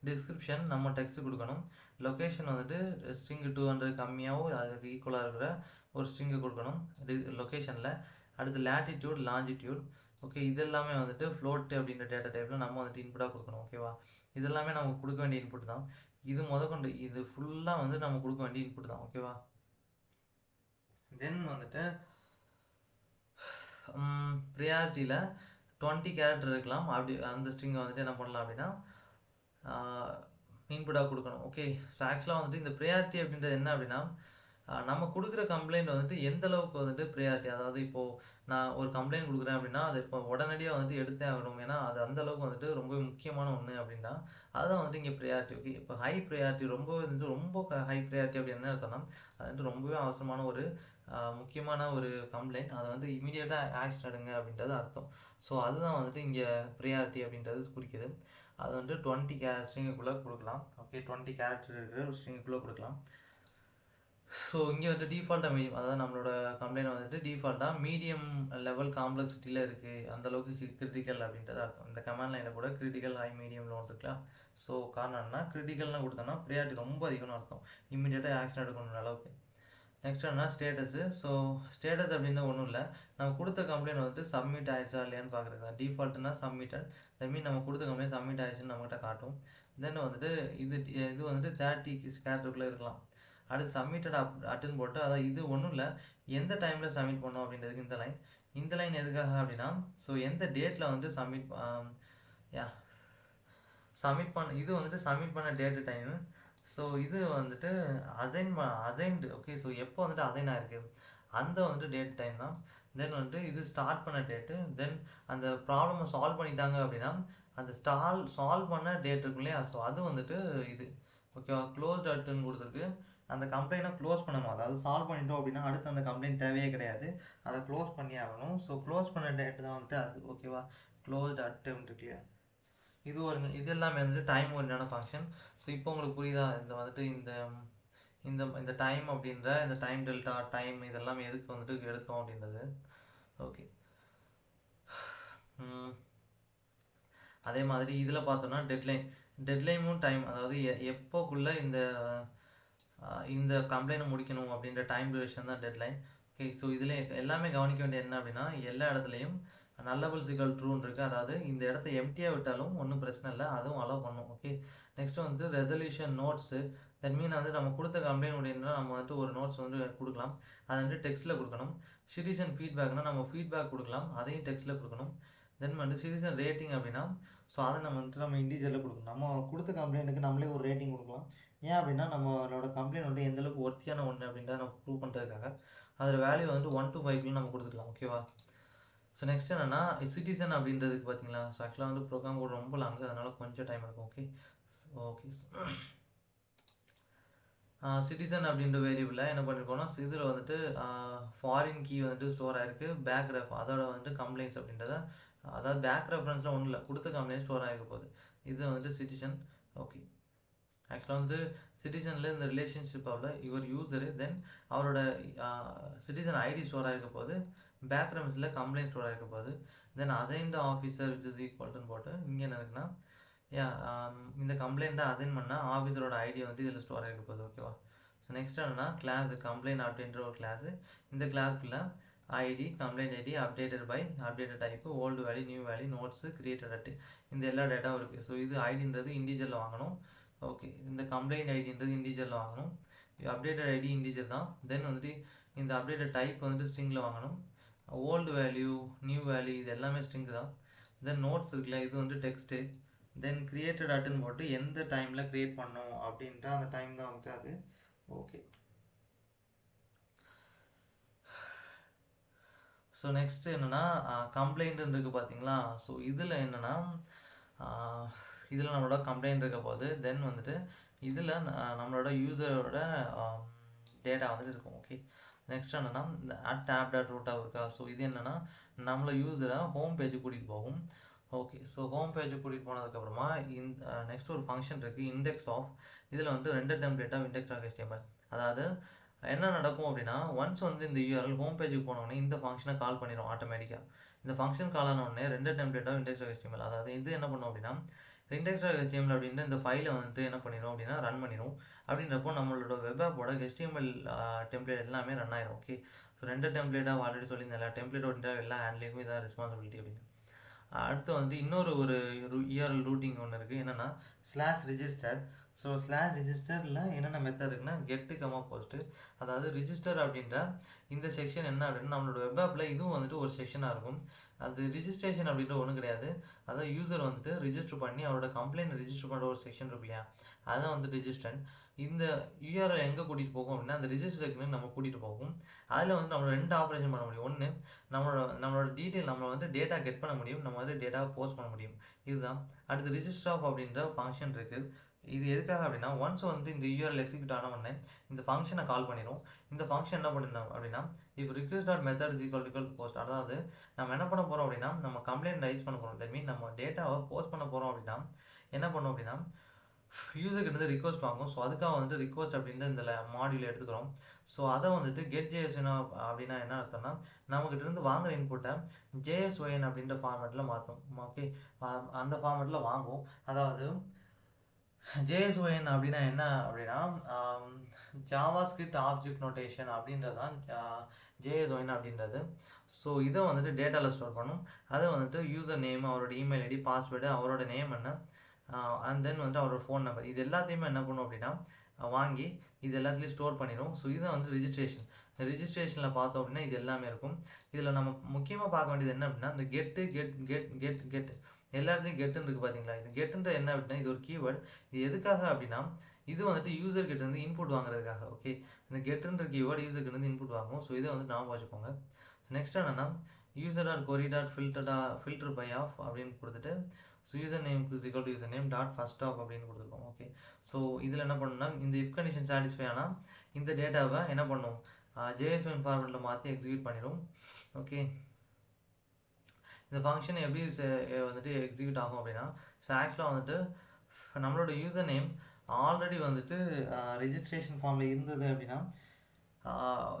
டிஸ்கிரிப்ஷன் நம்ம டெக்ஸ்ட் கொடுக்கணும். லொக்கேஷன் வந்துட்டு ஸ்ட்ரிங் 200 கம்மியாகவும் அதுக்கு ஈக்குவலாக இருக்கிற ஒரு ஸ்ட்ரிங்கை கொடுக்கணும் லொக்கேஷனில். அடுத்து லேட்டிடியூட், லாஞ்சிடியூட். ஓகே, இதெல்லாமே வந்துட்டு ஃப்ளோட் அப்படின்ற டேட்டா டைப்பில் நம்ம வந்துட்டு இன்புட்டாக கொடுக்கணும். ஓகேவா, இதெல்லாமே நமக்கு கொடுக்க வேண்டிய இன்புட் தான். இது முதற்கொண்டு இது ஃபுல்லாக வந்து நம்ம கொடுக்க வேண்டிய இன்புட் தான். ஓகேவா, தென் வந்துட்டு ப்ரியாரிட்டியில் 20 கேரக்டர் இருக்கலாம். அப்படி அந்த ஸ்ட்ரிங்கை வந்துட்டு என்ன பண்ணலாம் அப்படின்னா இன்புட்டாக கொடுக்கணும். ஓகே, ஸோ ஆக்சுவலாக வந்துட்டு இந்த ப்ரியாரிட்டி அப்படின்றது என்ன அப்படின்னா, நம்ம கொடுக்குற கம்ப்ளைண்ட் வந்துட்டு எந்த அளவுக்கு வந்துட்டு ப்ரியாரிட்டி, அதாவது இப்போது நான் ஒரு கம்ப்ளைண்ட் கொடுக்குறேன் அப்படின்னா அது இப்போ உடனடியாக வந்துட்டு எடுத்தே ஆகணும். ஏன்னா அது அந்த அளவுக்கு வந்துட்டு ரொம்ப முக்கியமான ஒன்று அப்படின்னா அதுதான் வந்துட்டு இங்கே ப்ரியாரிட்டி. ஓகே, இப்போ ஹை ப்ரியாரிட்டி ரொம்ப வந்துட்டு ரொம்ப ஹை ப்ரியாரிட்டி அப்படி என்ன அர்த்தம்னா அது வந்துட்டு ரொம்பவே அவசரமான ஒரு முக்கியமான ஒரு கம்ப்ளைண்ட், அதை வந்து இமீடியட்டாக ஆக்ஷன் எடுங்க அப்படின்றது அர்த்தம். ஸோ அதுதான் வந்துட்டு இங்கே ப்ரியாரிட்டி அப்படின்றது குறிக்குது. அது வந்து 20 ஸ்ட்ரிங்குக்குள்ளே கொடுக்கலாம். ஓகே, 20 கேரக்டர் இருக்கிற ஒரு ஸ்ட்ரிங்குக்குள்ளே கொடுக்கலாம். ஸோ இங்கே வந்து டிஃபால்ட்டாக மீடியம், அதாவது நம்மளோட கம்ப்ளைண்ட் வந்துட்டு டிஃபால்ட்டாக மீடியம் லெவல் காம்ப்ளெக்சிட்டியில் இருக்குது, அந்தளவுக்கு கிரிட்டிக்கல் அப்படின்றது அர்த்தம். இந்த கமாண்ட் லைனில் கூட கிரிட்டிக்கல், ஹை, மீடியம், லோன் இருக்கலாம். ஸோ காரணம் என்ன, கிரிட்டிக்கல்னு கொடுத்தோன்னா ப்ரியாரிட்டி ரொம்ப அதிகம்னு அர்த்தம், இமீடியட்டாக ஆக்ஷன் எடுக்கணுன்ற அளவுக்கு. நெக்ஸ்ட் என்ன, ஸ்டேட்டஸு. ஸோ ஸ்டேட்டஸ் அப்படின்னா ஒன்றும் இல்லை, நம்ம கொடுத்த கம்ப்ளைண்ட் வந்துட்டு சப்மிட் ஆயிடுச்சா இல்லையான்னு பார்க்குறது தான். டிஃபால்ட்னா சப்மிட்டட், தட் மீன் நம்ம கொடுத்த கம்ப்ளைண்ட் சப்மிட் ஆயிடுச்சுன்னு நம்மகிட்ட காட்டும். தென் வந்துட்டு இது வந்துட்டு 30 கேரக்டருக்குள்ளே இருக்கலாம். அடுத்து சப்மிட்டட் அட்டன் போட்டு, அதாவது இது ஒன்றும் இல்லை, எந்த டைமில் சப்மிட் பண்ணோம் அப்படின்றதுக்கு இந்த லைன் எதுக்காக அப்படின்னா, ஸோ எந்த டேட்டில் வந்து சப்மிட் பண்ண, இது வந்துட்டு சப்மிட் பண்ண டேட்டு டைமு. ஸோ இது வந்துட்டு அசைன்டு. ஓகே, ஸோ எப்போ வந்துட்டு அசைன் ஆயிருக்கு அந்த வந்துட்டு டேட் டைம் தான். தென் வந்துட்டு இது ஸ்டார்ட் பண்ண டேட்டு. தென் அந்த ப்ராப்ளமை சால்வ் பண்ணிட்டாங்க அப்படின்னா அந்த சால்வ் பண்ண டேட் இருக்கும் இல்லையா, ஸோ அது வந்துட்டு இது. ஓகேவா, க்ளோஸ்ட் அட்டுன்னு கொடுத்துருக்கு. அந்த கம்ப்ளைண்ட்டை க்ளோஸ் பண்ணணும், அதாவது சால்வ் பண்ணிட்டோம் அப்படின்னா அடுத்து அந்த கம்ப்ளைண்ட் தேவையே கிடையாது, அதை க்ளோஸ் பண்ணி ஆகணும். ஸோ க்ளோஸ் பண்ண டேட்டு தான் வந்துட்டு அது. ஓகேவா, க்ளோஸ்ட் அட்டுன்னு இருக்கு. இது எல்லாமே வந்துட்டு டைம் ஓரியன்டான ஃபங்க்ஷன். ஸோ இப்போ உங்களுக்கு புரியுதா, இந்த வந்துட்டு இந்த டைம் அப்படின்ற இந்த டைம் டெல்டா டைம் இதெல்லாம் எதுக்கு வந்துட்டு எடுத்தோம் அப்படின்றது. ஓகே, அதே மாதிரி இதில் பார்த்தோம்னா டெட்லைனும் டைம், அதாவது எப்போக்குள்ளே இந்த கம்ப்ளைண்ட்டை முடிக்கணும் அப்படின்ற டைம் டியூரேஷன் தான் டெட்லைன். ஓகே, ஸோ இதில் எல்லாமே கவனிக்க வேண்டிய என்ன அப்படின்னா, எல்லா இடத்துலையும் நல்லபிள் சிக்கல் ட்ரூன்னு இருக்குது, அதாவது இந்த இடத்த எம்டியாக விட்டாலும் ஒன்றும் பிரச்சனை இல்லை, அதுவும் அலோவ் பண்ணும். ஓகே, நெக்ஸ்ட் வந்து ரெசல்யூஷன் நோட்ஸு. தட் மீன் வந்து நம்ம கொடுத்த கம்ப்ளைண்ட் அப்படின்னா நம்ம வந்துட்டு ஒரு நோட்ஸ் வந்து கொடுக்கலாம், அதை வந்துட்டு டெக்ஸ்ட்டில் கொடுக்கணும். சிட்டிசன் ஃபீட்பேக்னால் நம்ம ஃபீட்பேக் கொடுக்கலாம், அதையும் டெக்ஸ்ட்டில் கொடுக்கணும். தென் வந்து சிட்டிசன் ரேட்டிங் அப்படின்னா ஸோ அதை நம்ம இண்டிவிஜுவலில் கொடுக்கணும். நம்ம கொடுத்த கம்ப்ளைண்ட்டுக்கு நம்மளே ஒரு ரேட்டிங் கொடுக்கலாம். ஏன் அப்படின்னா நம்மளோட கம்ப்ளைண்ட் வந்து எந்தளவுக்கு ஒர்த்தியான ஒன்று அப்படின்றத நம்ம ப்ரூவ் பண்ணுறதுக்காக அதில் வேல்யூ வந்து 1 to 5 நம்ம கொடுத்துக்கலாம். ஓகேவா, ஸோ நெக்ஸ்ட் என்னென்னா சிட்டிசன் அப்படின்றதுக்கு பார்த்தீங்களா, ஸோ ஆக்சுவலாக வந்து ப்ரோக்ராம் கோட் ரொம்ப லாங்கு, அதனால் கொஞ்சம் டைம் இருக்கும். ஓகே, சிட்டிசன் அப்படின்ற வேரியபிளில் என்ன பண்ணியிருக்கோம்னா, இதில் வந்துட்டு ஃபாரின் கீ வந்துட்டு ஸ்டோர் ஆகிருக்கு, பேக் ரெஃப் அதோட வந்துட்டு கம்ப்ளைண்ட்ஸ் அப்படின்றத, அதாவது பேக் ரெஃபரன்ஸில் ஒன்றும் இல்லை, கொடுத்த கம்ப்ளைண்ட் ஸ்டோர் ஆகிருக்க போகுது. இது வந்துட்டு சிட்டிசன். ஓகே, ஆக்சுவலாக வந்து சிட்டிசனில் இந்த ரிலேஷன்ஷிப்பில் இவர் யூசரு, தென் அவரோட சிட்டிசன் ஐடி ஸ்டோர் ஆகிருக்க போது, பேக் ரெஃபரன்ஸில் கம்ப்ளைண்ட் ஸ்டோர் ஆகிருக்க போகுது. தென் அசைன்ட் ஆஃபீஸர் விச் இஸ் ஈக்குவல்ட்டுன்னு போட்டு இங்கே என்ன இருக்குன்னா, இந்த கம்ப்ளைண்ட்டை அசைன் பண்ணால் ஆஃபீஸரோட ஐடி வந்து இதில் ஸ்டோர் ஆகிருக்க போகுது. ஓகேவா, ஸோ நெக்ஸ்ட் என்னன்னா கிளாஸ் கம்ப்ளைண்ட் அப்படின்ற ஒரு கிளாஸு. இந்த கிளாஸ்க்குள்ளே ID, complaint ID, updated type, old value, new value, notes, created at, இந்த எல்லா டேட்டாவும் இருக்குது. ஸோ இது ஐடின்றது இண்டிஜுவலில் வாங்கணும். ஓகே, இந்த கம்ப்ளைண்ட் ஐடின்றது இண்டிஜுவலில் வாங்கணும், அப்டேட்டட் ஐடி இண்டிஜுவல் தான். தென் வந்துட்டு இந்த அப்டேட்டட் டைப் வந்துட்டு ஸ்ட்ரிங்கில் வாங்கணும், ஓல்டு வேல்யூ, நியூ வேல்யூ இது எல்லாமே ஸ்ட்ரிங் தான். தென் நோட்ஸ் இருக்குல்ல, இது வந்து டெக்ஸ்ட்டு. தென் கிரியேட்டட் அட்டுன்னு போட்டு எந்த டைமில் க்ரியேட் பண்ணோம் அப்படின்ற அந்த டைம் தான் வந்துட்டு அது. ஓகே, ஸோ நெக்ஸ்ட் என்னன்னா கம்ப்ளைண்ட்னு இருக்குது பார்த்தீங்களா. ஸோ இதில் என்னன்னா இதில் நம்மளோட கம்ப்ளைண்ட் இருக்க போது தென் வந்துட்டு இதில் நம்மளோட யூசரோட டேட்டா வந்துட்டு இருக்கும். ஓகே, நெக்ஸ்ட் என்னன்னா இந்த @tab.root இருக்கா. ஸோ இது என்னன்னா நம்மள யூசரை ஹோம் பேஜுக்கு கூட்டிகிட்டு போகும். ஓகே, ஸோ ஹோம் பேஜுக்கு கூட்டிகிட்டு போனதுக்கப்புறமா இந்த நெக்ஸ்ட் ஒரு ஃபங்க்ஷன் இருக்குது இண்டெக்ஸ் ஆஃப். இதில் வந்து ரெண்டு டெம்ப்ளேட் ஆஃப் index.html. அதாவது என்ன நடக்கும் அப்படின்னா ஒன்ஸ் வந்து இந்த யூஆர்எல் ஹோம் பேஜுக்கு போனோடனே இந்த ஃபங்க்ஷனை கால் பண்ணிடும் ஆட்டோமேட்டிக்காக. இந்த ஃபங்க்ஷன் கால் ஆன உடனே ரெண்டு டெம்ப்ளேட் ஆஃப் index.html. அதாவது இது என்ன பண்ணும் அப்படின்னா index.html அப்படின்ற இந்த ஃபைலை வந்துட்டு என்ன பண்ணிடும் அப்படின்னா ரன் பண்ணிடும். அப்படின்றப்போ நம்மளோட வெப் ஆப்போட HTML டெம்ப்ளேட் எல்லாமே ரன் ஆயிடும். ஓகே, ஸோ ரெண்டு டெம்ப்ளேட்டாக ஆல்ரெடி சொல்லியிருந்தேன் எல்லா டெம்ப்ளேட்டோட எல்லா ஹேண்ட்லிங்கும் இதான் ரெஸ்பான்சிபிலிட்டி அப்படின்னு. அடுத்து வந்து இன்னொரு ஒரு யூஆர்எல் ரூட்டிங் ஒன்று இருக்குது, என்னென்னா /register. ஸோ /registerல என்னென்ன மெத்தட் இருக்குன்னா கெட்டு கமா போஸ்ட்டு. அதாவது ரிஜிஸ்டர் அப்படின்ற இந்த செக்ஷன் என்ன அப்படின்னா நம்மளோட வெப் ஆப்பில் இதுவும் வந்துட்டு ஒரு செக்ஷனாக இருக்கும். அது ரிஜிஸ்ட்ரேஷன் அப்படின்ற ஒன்றும் கிடையாது. அதாவது யூசர் வந்துட்டு ரிஜிஸ்டர் பண்ணி அவரோட கம்ப்ளைண்ட் ரிஜிஸ்டர் பண்ணுற ஒரு செக்ஷன் இருக்கு இல்லையா, அதுதான் வந்து ரிஜிஸ்டர். இந்த யூஆர்எல் எங்கே கூட்டிகிட்டு போகும் அப்படின்னா அந்த ரிஜிஸ்டருக்கு நம்ம கூட்டிகிட்டு போகும். அதில் வந்து நம்ம ரெண்டு ஆப்ரேஷன் பண்ண முடியும். ஒன்று நம்மளோட டீட்டெயில் நம்ம வந்து டேட்டா கெட் பண்ண முடியும், நம்ம வந்து டேட்டாவை போஸ்ட் பண்ண முடியும். இதுதான். அடுத்து ரிஜிஸ்டர் ஆஃப் அப்படின்ற ஃபங்க்ஷன் இருக்குது. இது எதுக்காக அப்படின்னா ஒன்ஸ் வந்து இந்த யூஆர்எல் எக்ஸிக்யூட் ஆன உடனே இந்த ஃபங்க்ஷனை கால் பண்ணிடும். இந்த ஃபங்க்ஷன் என்ன பண்ணிடணும் அப்படின்னா if request.method is equal to post. அதாவது நம்ம என்ன பண்ண போகிறோம் அப்படின்னா நம்ம கம்ப்ளைண்ட் ரைஸ் பண்ண போகிறோம். தட் மீன் நம்ம டேட்டாவை போஸ்ட் பண்ண போகிறோம் அப்படின்னா என்ன பண்ணோம் அப்படின்னா யூசர்கிட்ட இருந்து ரிக்வஸ்ட் வாங்கும். ஸோ அதுக்காக வந்துட்டு ரிக்வஸ்ட் அப்படின்ற இந்த மாடியூல் எடுத்துக்கிறோம். ஸோ அதை வந்துட்டு get.json அப்படின்னா என்ன அர்த்தம்னா நம்மகிட்ட இருந்து வாங்குற இன்புட்டை JSON அப்படின்ற ஃபார்மேட்டில் மாற்றும். ஓகே, அந்த ஃபார்மேட்டில் வாங்கும். அதாவது JSON அப்படின்னா என்ன அப்படின்னா JavaScript ஆப்ஜெக்ட் நோட்டேஷன் அப்படின்றதான் JSON அப்படின்றது. ஸோ இதை வந்துட்டு டேட்டாவில் ஸ்டோர் பண்ணும். அதை வந்துட்டு யூசர் நேம், அவரோட இமெயில் ஐடி, பாஸ்வேர்டு, அவரோட நேம் என்ன, அண்ட் தென் வந்துட்டு அவரோட ஃபோன் நம்பர், இது எல்லாத்தையுமே என்ன பண்ணும் அப்படின்னா வாங்கி இது எல்லாத்துலேயும் ஸ்டோர் பண்ணிடும். ஸோ இதை வந்து ரிஜிஸ்ட்ரேஷன். இந்த ரிஜிஸ்ட்ரேஷனில் பார்த்தோம் அப்படின்னா இது எல்லாமே இருக்கும். இதில் நம்ம முக்கியமாக பார்க்க வேண்டியது என்ன அப்படின்னா இந்த கெட் எல்லா இடத்துலையும் கெட்டுன்னு இருக்குது பார்த்தீங்களா. இது கெட்டுன்ற என்ன அப்படின்னா இது ஒரு கீவேர்டு. இது எதுக்காக அப்படின்னா இது வந்துட்டு யூசர் கிட்ட இருந்து இன்புட் வாங்குறதுக்காக. ஓகே, இந்த கெட்டுன்ற கீவேர்டு யூசர் கிட்ட இருந்து இன்புட் வாங்கும். ஸோ இதை வந்து ஞாபகம் வச்சுக்கோங்க. நெக்ஸ்ட் என்னன்னா user.query.filter by off அப்படின்னு கொடுத்துட்டு so user name is equal to user name dot first of அப்படின்னு கொடுத்துருக்கோம். ஓகே, ஸோ இதில் என்ன பண்ணணும்னா இந்த இஃப் கண்டிஷன் சாட்டிஸ்ஃபை ஆனால் இந்த டேட்டாவை என்ன பண்ணும் JSON ஃபார்மேட்டில் மாற்றி எக்ஸிக்யூட் பண்ணிடும். ஓகே, இந்த ஃபங்க்ஷன் எப்படி வந்துட்டு எக்ஸிக்யூட் ஆகும் அப்படின்னா ஸோ ஆக்சுவலாக வந்துட்டு நம்மளோட யூசர் நேம் ஆல்ரெடி வந்துட்டு ரெஜிஸ்ட்ரேஷன் ஃபார்மில் இருந்தது அப்படின்னா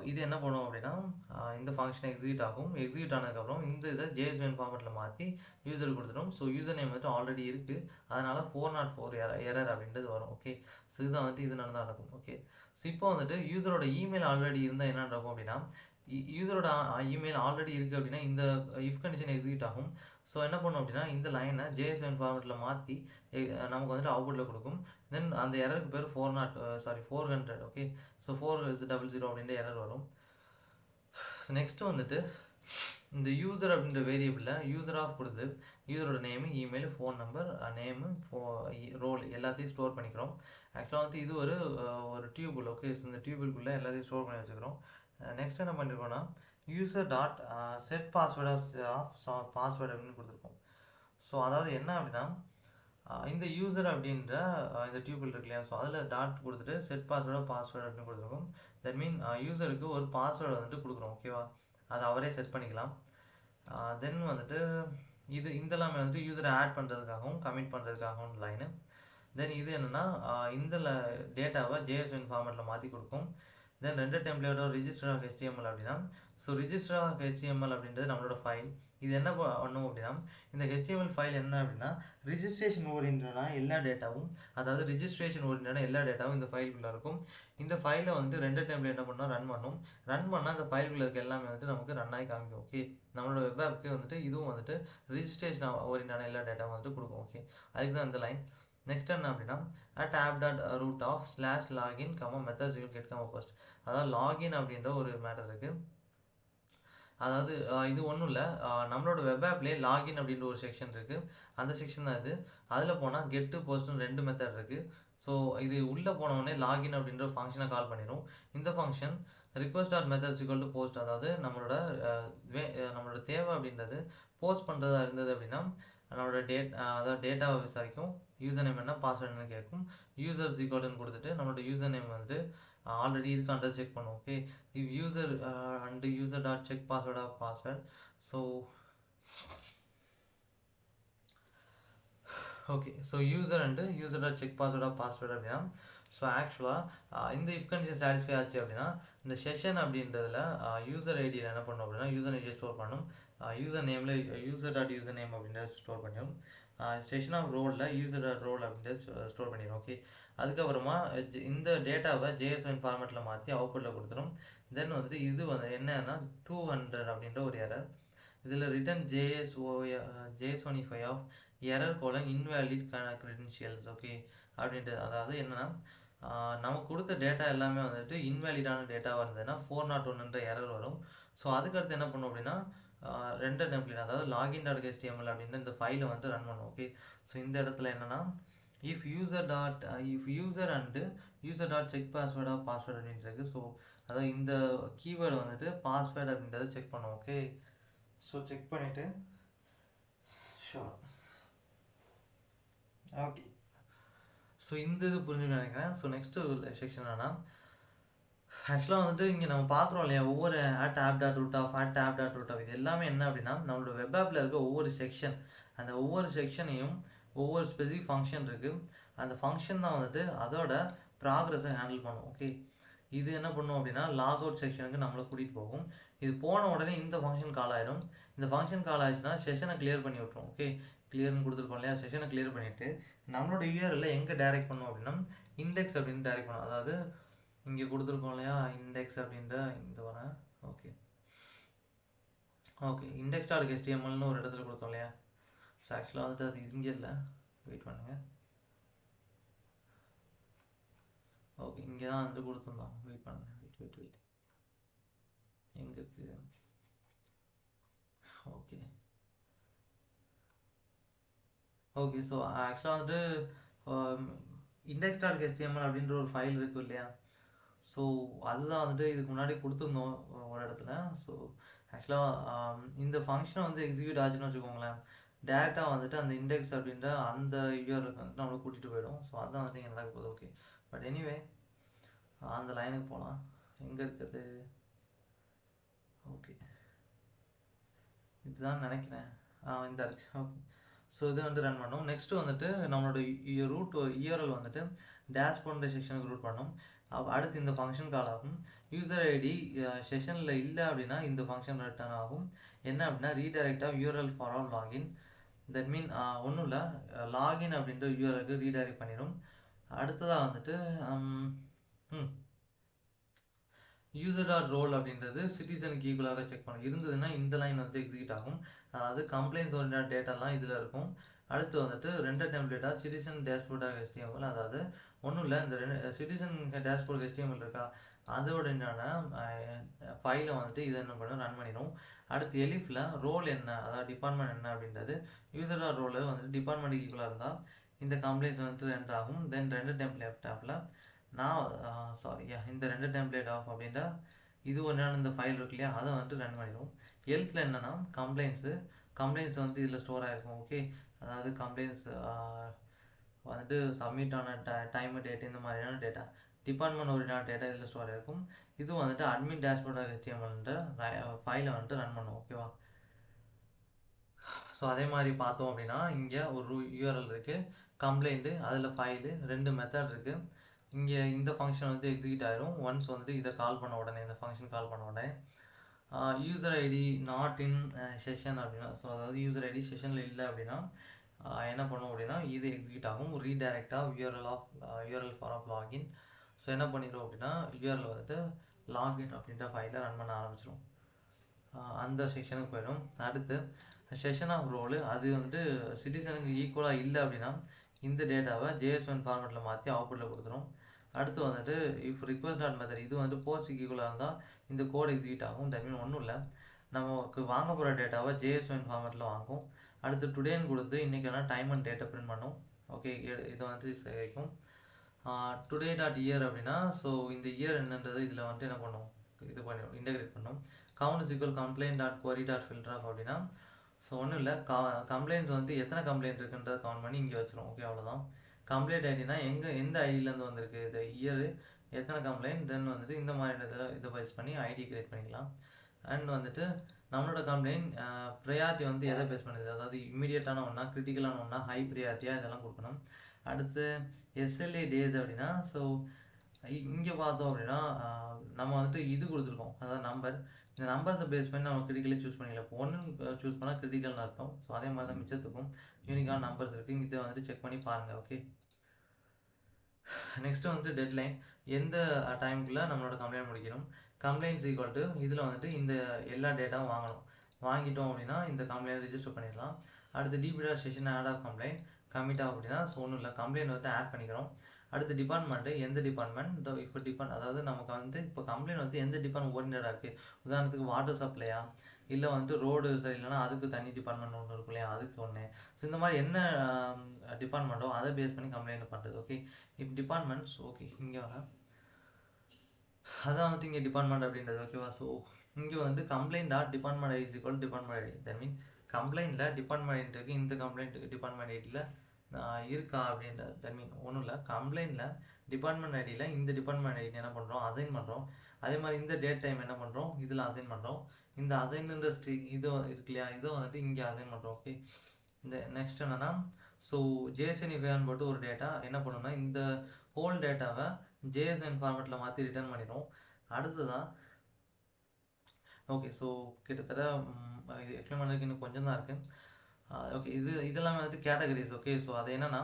இது என்ன பண்ணும் அப்படின்னா இந்த ஃபங்க்ஷன் எக்ஸிக்யூட் ஆகும். எக்ஸிக்யூட் ஆனதுக்கப்புறம் இந்த இதை JSON ஃபார்மேட்டில் மாற்றி யூசர் கொடுத்துடும். ஸோ யூசர் நேம் வந்துட்டு ஆல்ரெடி இருக்குது, அதனால் 404 எரர் அப்படின்றது வரும். ஓகே, ஸோ இதுதான் வந்துட்டு இது நடக்கும். ஓகே, ஸோ இப்போ வந்துட்டு யூசரோட இமெயில் ஆல்ரெடி இருந்தால் என்ன நடக்கும் அப்படின்னா யூசரோட இமெயில் ஆல்ரெடி இருக்குது அப்படின்னா இந்த இஃப் கண்டிஷன் எக்ஸிக்யூட் ஆகும். ஸோ என்ன பண்ணும் அப்படின்னா இந்த லைனை JSON ஃபார்மேட்டில் மாற்றி நமக்கு வந்துட்டு அவுட்புட்டில் கொடுக்கும். தென் அந்த எரருக்கு பேர் 400. ஓகே, ஸோ 400 அப்படின்ற எரர் வரும். ஸோ நெக்ஸ்ட்டு வந்துட்டு இந்த யூசர் அப்படின்ற வேரியபிளில் யூசர் ஆஃப் கொடுத்து யூசரோட name, email, phone number, name, role எல்லாத்தையும் ஸ்டோர் பண்ணிக்கிறோம். ஆக்சுவலாக வந்து இது ஒரு டியூபிள். ஓகே, ஸோ இந்த டியூபிள்குள்ளே எல்லாத்தையும் ஸ்டோர் பண்ணி வச்சுக்கிறோம். நெக்ஸ்ட் என்ன பண்ணியிருக்கோம்னா user.set password ஆஃப் பாஸ்வேர்டு அப்படின்னு கொடுத்துருக்கோம். ஸோ அதாவது என்ன அப்படின்னா இந்த யூசர் அப்படின்ற இந்த டியூபிள் இருக்கு இல்லையா, ஸோ அதில் டாட் கொடுத்துட்டு செட் பாஸ்வேர்டு அப்படின்னு கொடுத்துருக்கோம். தட் மீன் யூசருக்கு ஒரு பாஸ்வேர்டு வந்துட்டு கொடுக்குறோம். ஓகேவா, அது அவரே செட் பண்ணிக்கலாம். தென் வந்துட்டு இந்த எல்லாமே வந்துட்டு யூசரை ஆட் பண்ணுறதுக்காகவும் கமிட் பண்ணுறதுக்காகவும் லைனு. தென் இது என்னென்னா இந்த டேட்டாவை JSON ஃபார்மேட்டில் மாற்றி கொடுக்கும். தென் ரெண்டு டெம்ப்ளேட்டோட ரிஜிஸ்டர் ஆஃப் HTML அப்படின்னா ஸோ ரிஜிஸ்டர் ஆஃப் HTML அப்படின்றது நம்மளோட ஃபைல். இது என்ன பண்ணும் அப்படின்னா இந்த HTML ஃபைல் என்ன அப்படின்னா ரிஜிஸ்ட்ரேஷன் ஓரியன்டான எல்லா டேட்டாவும், அதாவது ரிஜிஸ்ட்ரேஷன் ஓரியன்டான எல்லா டேட்டாவும் இந்த ஃபைலுக்குள்ளே இருக்கும். இந்த ஃபைலை வந்துட்டு ரெண்டு டெம்ப்ளேட் என்ன பண்ணால் ரன் பண்ணால் அந்த ஃபைலுக்குள்ளே இருக்க எல்லாமே வந்துட்டு நமக்கு ரன் ஆகி காமிக்கும். ஓகே, நம்மளோட வெப் ஆப்புக்கு வந்துட்டு இதுவும் வந்துட்டு ரிஜிஸ்ட்ரேஷன் ஓரியன்டான எல்லா டேட்டாவும் வந்துட்டு கொடுக்கும். ஓகே, அதுக்கு தான் இந்த லைன். நெக்ஸ்ட் என்ன அப்படின்னா @tab.root of /login, methods will get post. அதாவது லாகின் அப்படின்ற ஒரு மேட்டர் இருக்குது. அதாவது இது ஒன்றும் இல்லை, நம்மளோட வெப் ஆப்லேயே லாகின் அப்படின்ற ஒரு செக்ஷன் இருக்குது. அந்த செக்ஷன் தான் இது. அதில் போனால் கெட்டு போஸ்ட்னு ரெண்டு மெத்தட் இருக்குது. ஸோ இது உள்ளே போனோடனே லாகின் அப்படின்ற ஃபங்க்ஷனை கால் பண்ணிடும். இந்த function request dot methods equal to post, அதாவது நம்மளோட தேவை அப்படின்றது போஸ்ட் பண்ணுறதா இருந்தது அப்படின்னா நம்மளோட அதாவது டேட்டாவை விசாரிக்கும், யூசர் நேம் என்ன பாஸ்வேர்டு என்ன கேட்கும், யூசர்ஸ் ஈக்குவல்னு கொடுத்துட்டு நம்மளோட யூசர் நேம் வந்து ஆல்ரெடி இருக்கான்றதை செக் பண்ணும். Okay, if user and user dot check password of password. So okay, so user and user dot check password of password அப்படின்னா, ஸோ ஆக்சுவலாக இந்த இஃப் கண்டிஷன் சாட்டிஸ்ஃபை ஆச்சு அப்படின்னா இந்த செஷன் அப்படின்றதுல யூசர் ஐடியில் என்ன பண்ணும் அப்படின்னா யூசர் ஐடியை ஸ்டோர் பண்ணும், யூசர் நேமில் யூசர் டாட் யூசர் நேம் அப்படின்றத ஸ்டோர் பண்ணிடும், செஷன் ஆஃப் ரோலில் யூசர் டாட் ரோல் அப்படின்றத ஸ்டோர் பண்ணிடும். ஓகே, அதுக்கப்புறமா இந்த டேட்டாவை ஜேஎஸ்ஒன் ஃபார்மேட்டில் மாற்றி அவுட்புட்டில் கொடுத்துரும். தென் வந்துட்டு இது வந்து என்னன்னா 200 அப்படின்ற ஒரு எரர், இதில் return JSONify of error invalid credentials. Okay அப்படின்றது, அதாவது என்னன்னா நமக்கு கொடுத்த டேட்டா எல்லாமே வந்துட்டு இன்வேலிடான டேட்டாவாக இருந்ததுன்னா 401 எரர் வரும். ஸோ அதுக்கடுத்து என்ன பண்ணும் அப்படின்னா ரெண்டர் டெம்ப்ளேட், அதாவது login.html அப்படின்ற இந்த ஃபைலை வந்து ரன் பண்ணும். ஓகே, ஸோ இந்த இடத்துல என்னன்னா if user and user dot check password of password அப்படின்றது. ஸோ அதாவது இந்த கீவேர்டு வந்துட்டு பாஸ்வேர்டு அப்படின்றத செக் பண்ணும். ஓகே, ஸோ செக் பண்ணிவிட்டு ஷோர். ஓகே, ஸோ இந்த இது புரிஞ்சுக்க நினைக்கிறேன். ஸோ நெக்ஸ்ட்டு செக்ஷன் என்னன்னா ஆக்சுவலாக வந்துட்டு இங்கே நம்ம பார்க்குறோம் இல்லையா, ஒவ்வொரு @app.root of இது எல்லாமே என்ன அப்படின்னா நம்மளோட வெப் ஆப்பில் இருக்க ஒவ்வொரு செக்ஷன், அந்த ஒவ்வொரு செக்ஷனையும் ஒவ்வொரு ஸ்பெசிஃபிக் ஃபங்க்ஷன் இருக்குது, அந்த ஃபங்க்ஷன் தான் வந்துட்டு அதோட ப்ராக்ரஸை ஹேண்டில் பண்ணும். ஓகே, இது என்ன பண்ணும் அப்படின்னா லாக் அவுட் செக்ஷனுக்கு நம்மளை கூட்டிகிட்டு போகும். இது போன உடனே இந்த ஃபங்க்ஷன் கால் ஆகிடும். இந்த ஃபங்க்ஷன் கால் ஆயிடுச்சுன்னா செஷனை கிளியர் பண்ணி விட்ரும். ஓகே, கிளியர்னு கொடுத்துருக்கோம் இல்லையா, செஷனை கிளியர் பண்ணிவிட்டு நம்மளோட யூஆர்எல்ல எங்கே டைரக்ட் பண்ணும் அப்படின்னா இண்டெக்ஸ் அப்படின்னு டைரக்ட் பண்ணும். அதாவது இங்கே கொடுத்துருக்கோம் இல்லையா இண்டெக்ஸ் அப்படின்ற இந்த வரேன். ஓகே ஓகே இண்டெக்ஸ் டாட் HTMLனு ஒரு இடத்துல கொடுத்தோம் இல்லையா. ஸோ ஆக்சுவலாக வந்துட்டு அது இங்கே இல்லை, வெயிட் பண்ணுங்கள். ஓகே, இங்கே தான் வந்து கொடுத்துருந்தோம், வெயிட் பண்ணுங்கள், வெயிட் எங்கே இருக்குது. ஓகே ஓகே ஸோ ஆக்சுவலாக வந்துட்டு இண்டெக்ஸ் டாட் HTML அப்படின்ற ஒரு ஃபைல் இருக்குது இல்லையா. ஸோ அதுதான் வந்துட்டு இதுக்கு முன்னாடி கொடுத்துருந்தோம் ஒரு இடத்துல. ஸோ ஆக்சுவலாக இந்த ஃபங்க்ஷனை வந்து எக்ஸிக்யூட் ஆச்சுன்னு வச்சுக்கோங்களேன், டேரெக்டாக வந்துட்டு அந்த இண்டெக்ஸ் அப்படின்ற அந்த யூஆர்எலுக்கு வந்துட்டு நம்மளை கூட்டிகிட்டு போயிடும். ஸோ அதுதான் வந்துட்டு இங்கே நடக்க போகுது. ஓகே, பட் எனிவே அந்த லைனுக்கு போகலாம். எங்கே இருக்குது? ஓகே, இதுதான் நினைக்கிறேன். இந்த இருக்கு. ஓகே, ஸோ இது வந்து ரன் பண்ணும். நெக்ஸ்ட்டு வந்துட்டு நம்மளோட ரூட் யூஆர்எல் வந்துட்டு டேஷ்போர்ட் செக்ஷனுக்கு ரூட் பண்ணும். அடுத்து இந்த ஃபங்க்ஷன் கால் ஆகும். யூசர் ஐடி செஷனில் இல்லை அப்படின்னா இந்த ஃபங்க்ஷன் ரிட்டர்ன் ஆகும். என்ன அப்படின்னா ரீடைரக்டாக URL for all login. That mean ஒன்றும் இல்லை, லாகின் அப்படின்ற யூஆர்எலுக்கு ரீடைரக்ட் பண்ணிடும். அடுத்ததாக வந்துட்டு யூசர் டாட் ரோல் அப்படின்றது சிட்டிசனுக்கு ஈக்குவலாக செக் பண்ணும். இருந்ததுன்னா இந்த லைன் வந்து எக்ஸிக்யூட் ஆகும். அதாவது கம்ப்ளைண்ட்ஸ் ஓரியன்டட் டேட்டாலாம் இதில் இருக்கும். அடுத்து வந்துட்டு ரெண்டர் டெம்ப்ளேட்டாக சிட்டிசன் டேஷ்போர்டாக HTML, அதாவது ஒன்றும் இல்லை, இந்த சிட்டிசன் டேஷ்போர்ட் HTML இருக்கா அதோட என்னென்ன ஃபைலை வந்துட்டு இதை என்ன பண்ணும் ரன் பண்ணிடும். அடுத்து எலிஃபில் ரோல் என்ன, அதாவது டிபார்ட்மெண்ட் என்ன அப்படின்றது யூசர் டாட் ரோல் வந்துட்டு டிபார்ட்மெண்ட்டுக்கு ஈக்குவலாக இருந்தால் இந்த கம்ப்ளைண்ட்ஸ் வந்துட்டு ரெண்டர் ஆகும். தென் ரெண்டர் டெம்ப்ளேட் டேப்பில் இந்த ரெண்டு டெம்ப்ளேட் ஆஃப் அப்படின்ற இது ஒன்றான இந்த ஃபைல் இருக்கு இல்லையா, அதை வந்துட்டு ரன் பண்ணிடும். எல்ஸில் என்னென்னா கம்ப்ளைண்ட்ஸ் வந்து இதில் ஸ்டோர் ஆகிருக்கும். ஓகே, அதாவது கம்ப்ளைண்ட்ஸ் வந்துட்டு சப்மிட் ஆன டைம் டேட் இந்த மாதிரியான டேட்டா, டிபார்ட்மெண்ட் ஓரியன்டான டேட்டா இதில் ஸ்டோர் ஆகிருக்கும். இது வந்துட்டு அட்மின் டேஷ்போர்ட் HTMLன்ற ஃபைலை வந்துட்டு ரன் பண்ணும். ஓகேவா. ஸோ அதே மாதிரி பார்த்தோம் அப்படின்னா இங்கே ஒரு யூஆர்எல் இருக்குது, கம்ப்ளைண்ட்டு, அதில் ஃபைலு, ரெண்டு மெத்தட் இருக்குது. இங்கே இந்த ஃபங்க்ஷன் வந்து எக்ஸிக்யூட் ஆயிரும் ஒன்ஸ் வந்துட்டு இதை கால் பண்ண உடனே, இந்த ஃபங்க்ஷன் கால் பண்ண உடனே. User ID not in session அப்படின்னா, ஸோ அதாவது யூசர் ஐடி செஷனில் இல்லை அப்படின்னா என்ன பண்ணும் அப்படின்னா இது எக்ஸிக்யூட் ஆகும் ரீடைரக்டாக URL for of login. So என்ன பண்ணிடும் அப்படின்னா யூஆர்எல் வந்துட்டு லாகின் அப்படின்ற ஃபைலை ரன் பண்ண ஆரம்பிச்சிடும், அந்த செஷனுக்கு போயிடும். அடுத்து செஷன் ஆஃப் ரோலு, அது வந்துட்டு சிட்டிசனுக்கு ஈக்குவலாக இல்லை அப்படின்னா இந்த டேட்டாவை JSON ஃபார்மேட்டில் மாற்றி அவுட்புட்டில் கொடுத்துரும். அடுத்து வந்துட்டு இஃப் ரிக்வஸ்ட் டாட் மெத்தட் இது வந்து போஸ்ட்டுக்கு ஈக்குவலாக இருந்தால் இந்த கோட் எக்ஸிக்யூட் ஆகும். தட் மீன் ஒன்றும் இல்லை, நமக்கு வாங்க போகிற டேட்டாவை JSON ஃபார்மேட்டில் வாங்கும். அடுத்து டுடேன்னு கொடுத்து இன்றைக்கான டைம் அண்ட் டேட்டை பிரிண்ட் பண்ணும். ஓகே, இதை வந்துட்டு சேகரிக்கும். டுடே டாட் இயர் அப்படின்னா ஸோ இந்த இயர் என்னன்றது இதில் வந்துட்டு என்ன பண்ணும் இது பண்ணணும், இன்டெகிரேட் பண்ணணும். Count is equal complaint dot query dot filter of அப்படின்னா ஸோ ஒன்றும் இல்லை, கம்ப்ளைண்ட்ஸ் வந்து எத்தனை கம்ப்ளைண்ட் இருக்குன்றதை கவுண்ட் பண்ணி இங்கே வச்சிரும். ஓகே, அவ்வளோதான். கம்ப்ளைண்ட் ஐடினா எந்த ஐடியிலேருந்து வந்திருக்கு, இந்த இயர் எத்தனை கம்ப்ளைண்ட், தென் வந்துட்டு இந்த மாதிரி இதை வைஸ் பண்ணி ஐடி கிரியேட் பண்ணிக்கலாம். அண்ட் வந்துட்டு நம்மளோட கம்ப்ளைண்ட் ப்ரையாரிட்டி வந்து எதை பேஸ் பண்ணுது, அதாவது இமீடியட்டான ஒன்றா, கிரிட்டிக்கலான ஒன்றா, ஹை ப்ரையாரிட்டியாக, இதெல்லாம் கொடுக்கணும். அடுத்து எஸ்எல்ஏ டேஸ் அப்படின்னா ஸோ இங்கே பார்த்தோம் அப்படின்னா நம்ம வந்துட்டு இது கொடுத்துருக்கோம், அதாவது நம்பர். இந்த நம்பர்ஸை பேஸ் பண்ணி நம்ம கிரிட்டிக்கலே சூஸ் பண்ணிக்கலாம். இப்போ ஒன்று சூஸ் பண்ணால் கிரிட்டிக்கல்னு அர்த்தம். ஸோ அதே மாதிரி தான் மிச்சத்துக்கும் யூனிக்கான நம்பர்ஸ் இருக்குது, இதை வந்துட்டு செக் பண்ணி பாருங்கள். ஓகே, நெக்ஸ்ட்டு வந்துட்டு டெட்லைன், எந்த டைமுக்குள்ளே நம்மளோட கம்ப்ளைண்ட் முடிக்கணும். கம்ப்ளைண்ட்ஸ் ஈக்குவல் டு இதில் வந்துட்டு இந்த எல்லா டேட்டாவும் வாங்கிட்டோம் அப்படின்னா இந்த கம்ப்ளைண்ட் ரிஜிஸ்டர் பண்ணிடலாம். அடுத்து டிபிடா session add of complaint commit ஆகும் அப்படின்னா ஸோ ஒன்றும் இல்லை, கம்ப்ளைண்ட் வந்து ஆட் பண்ணிக்கிறோம். அடுத்து டிபார்ட்மெண்ட்டு, எந்த டிபார்ட்மெண்ட், இப்போ அதாவது நமக்கு வந்து இப்போ கம்ப்ளைண்ட் வந்து எந்த டிபார்ட்மெண்ட் ஓரியன்டாக இருக்குது. உதாரணத்துக்கு வாட்டர் சப்ளையா, இல்லை வந்துட்டு ரோடு சரியில்லைன்னா அதுக்கு தனி டிபார்ட்மெண்ட் ஒன்று இருக்கும் இல்லையா, அதுக்கு ஒன்று. ஸோ இந்த மாதிரி என்ன டிபார்ட்மெண்ட்டோ அதை பேஸ் பண்ணி கம்ப்ளைண்ட் பண்ணுறது. ஓகே, இப்போ டிபார்ட்மெண்ட்ஸ், ஓகே இங்கே வர அதான் வந்துட்டு இங்கே டிபார்ட்மெண்ட் அப்படின்றது. ஓகேவா, ஸோ இங்கே வந்து complaint dot department ID is equal department ID. That mean கம்ப்ளைண்ட்டில் டிபார்ட்மெண்ட் இருக்குது, இந்த கம்ப்ளைண்ட் டிபார்ட்மெண்ட் ஐடியில் இருக்கா அப்படின்றது. தட் மீன் ஒன்றும் இல்லை, கம்ப்ளைண்ட்டில் டிபார்ட்மெண்ட் ஐடியில் இந்த டிபார்ட்மெண்ட் ஐடி என்ன பண்ணுறோம், அசைன் பண்ணுறோம். அதே மாதிரி இந்த டேட் டைம் என்ன பண்ணுறோம், இதில் அசைன் பண்ணுறோம். இந்த அசைன்ன்ற ஸ்ட்ரிங் இது இருக்கு இல்லையா, இதை வந்துட்டு இங்கே அசைன் பண்ணுறோம். ஓகே, இந்த நெக்ஸ்ட் என்னன்னா ஸோ ஜேஎஸ்என்இஃபைன்னு போட்டு ஒரு டேட்டா என்ன பண்ணணும்னா இந்த ஹோல் டேட்டாவை ஜேஎஸ்என் ஃபார்மேட்டில் மாற்றி ரிட்டர்ன் பண்ணிடும். அடுத்ததான் ஓகே, ஸோ கிட்டத்தட்ட இது எக்ஸ்பிளைன் பண்ணுறதுக்கு இன்னும் கொஞ்சம் தான் இருக்குது. ஓகே, இதெல்லாமே வந்துட்டு கேட்டகரிஸ். ஓகே, ஸோ அது என்னென்னா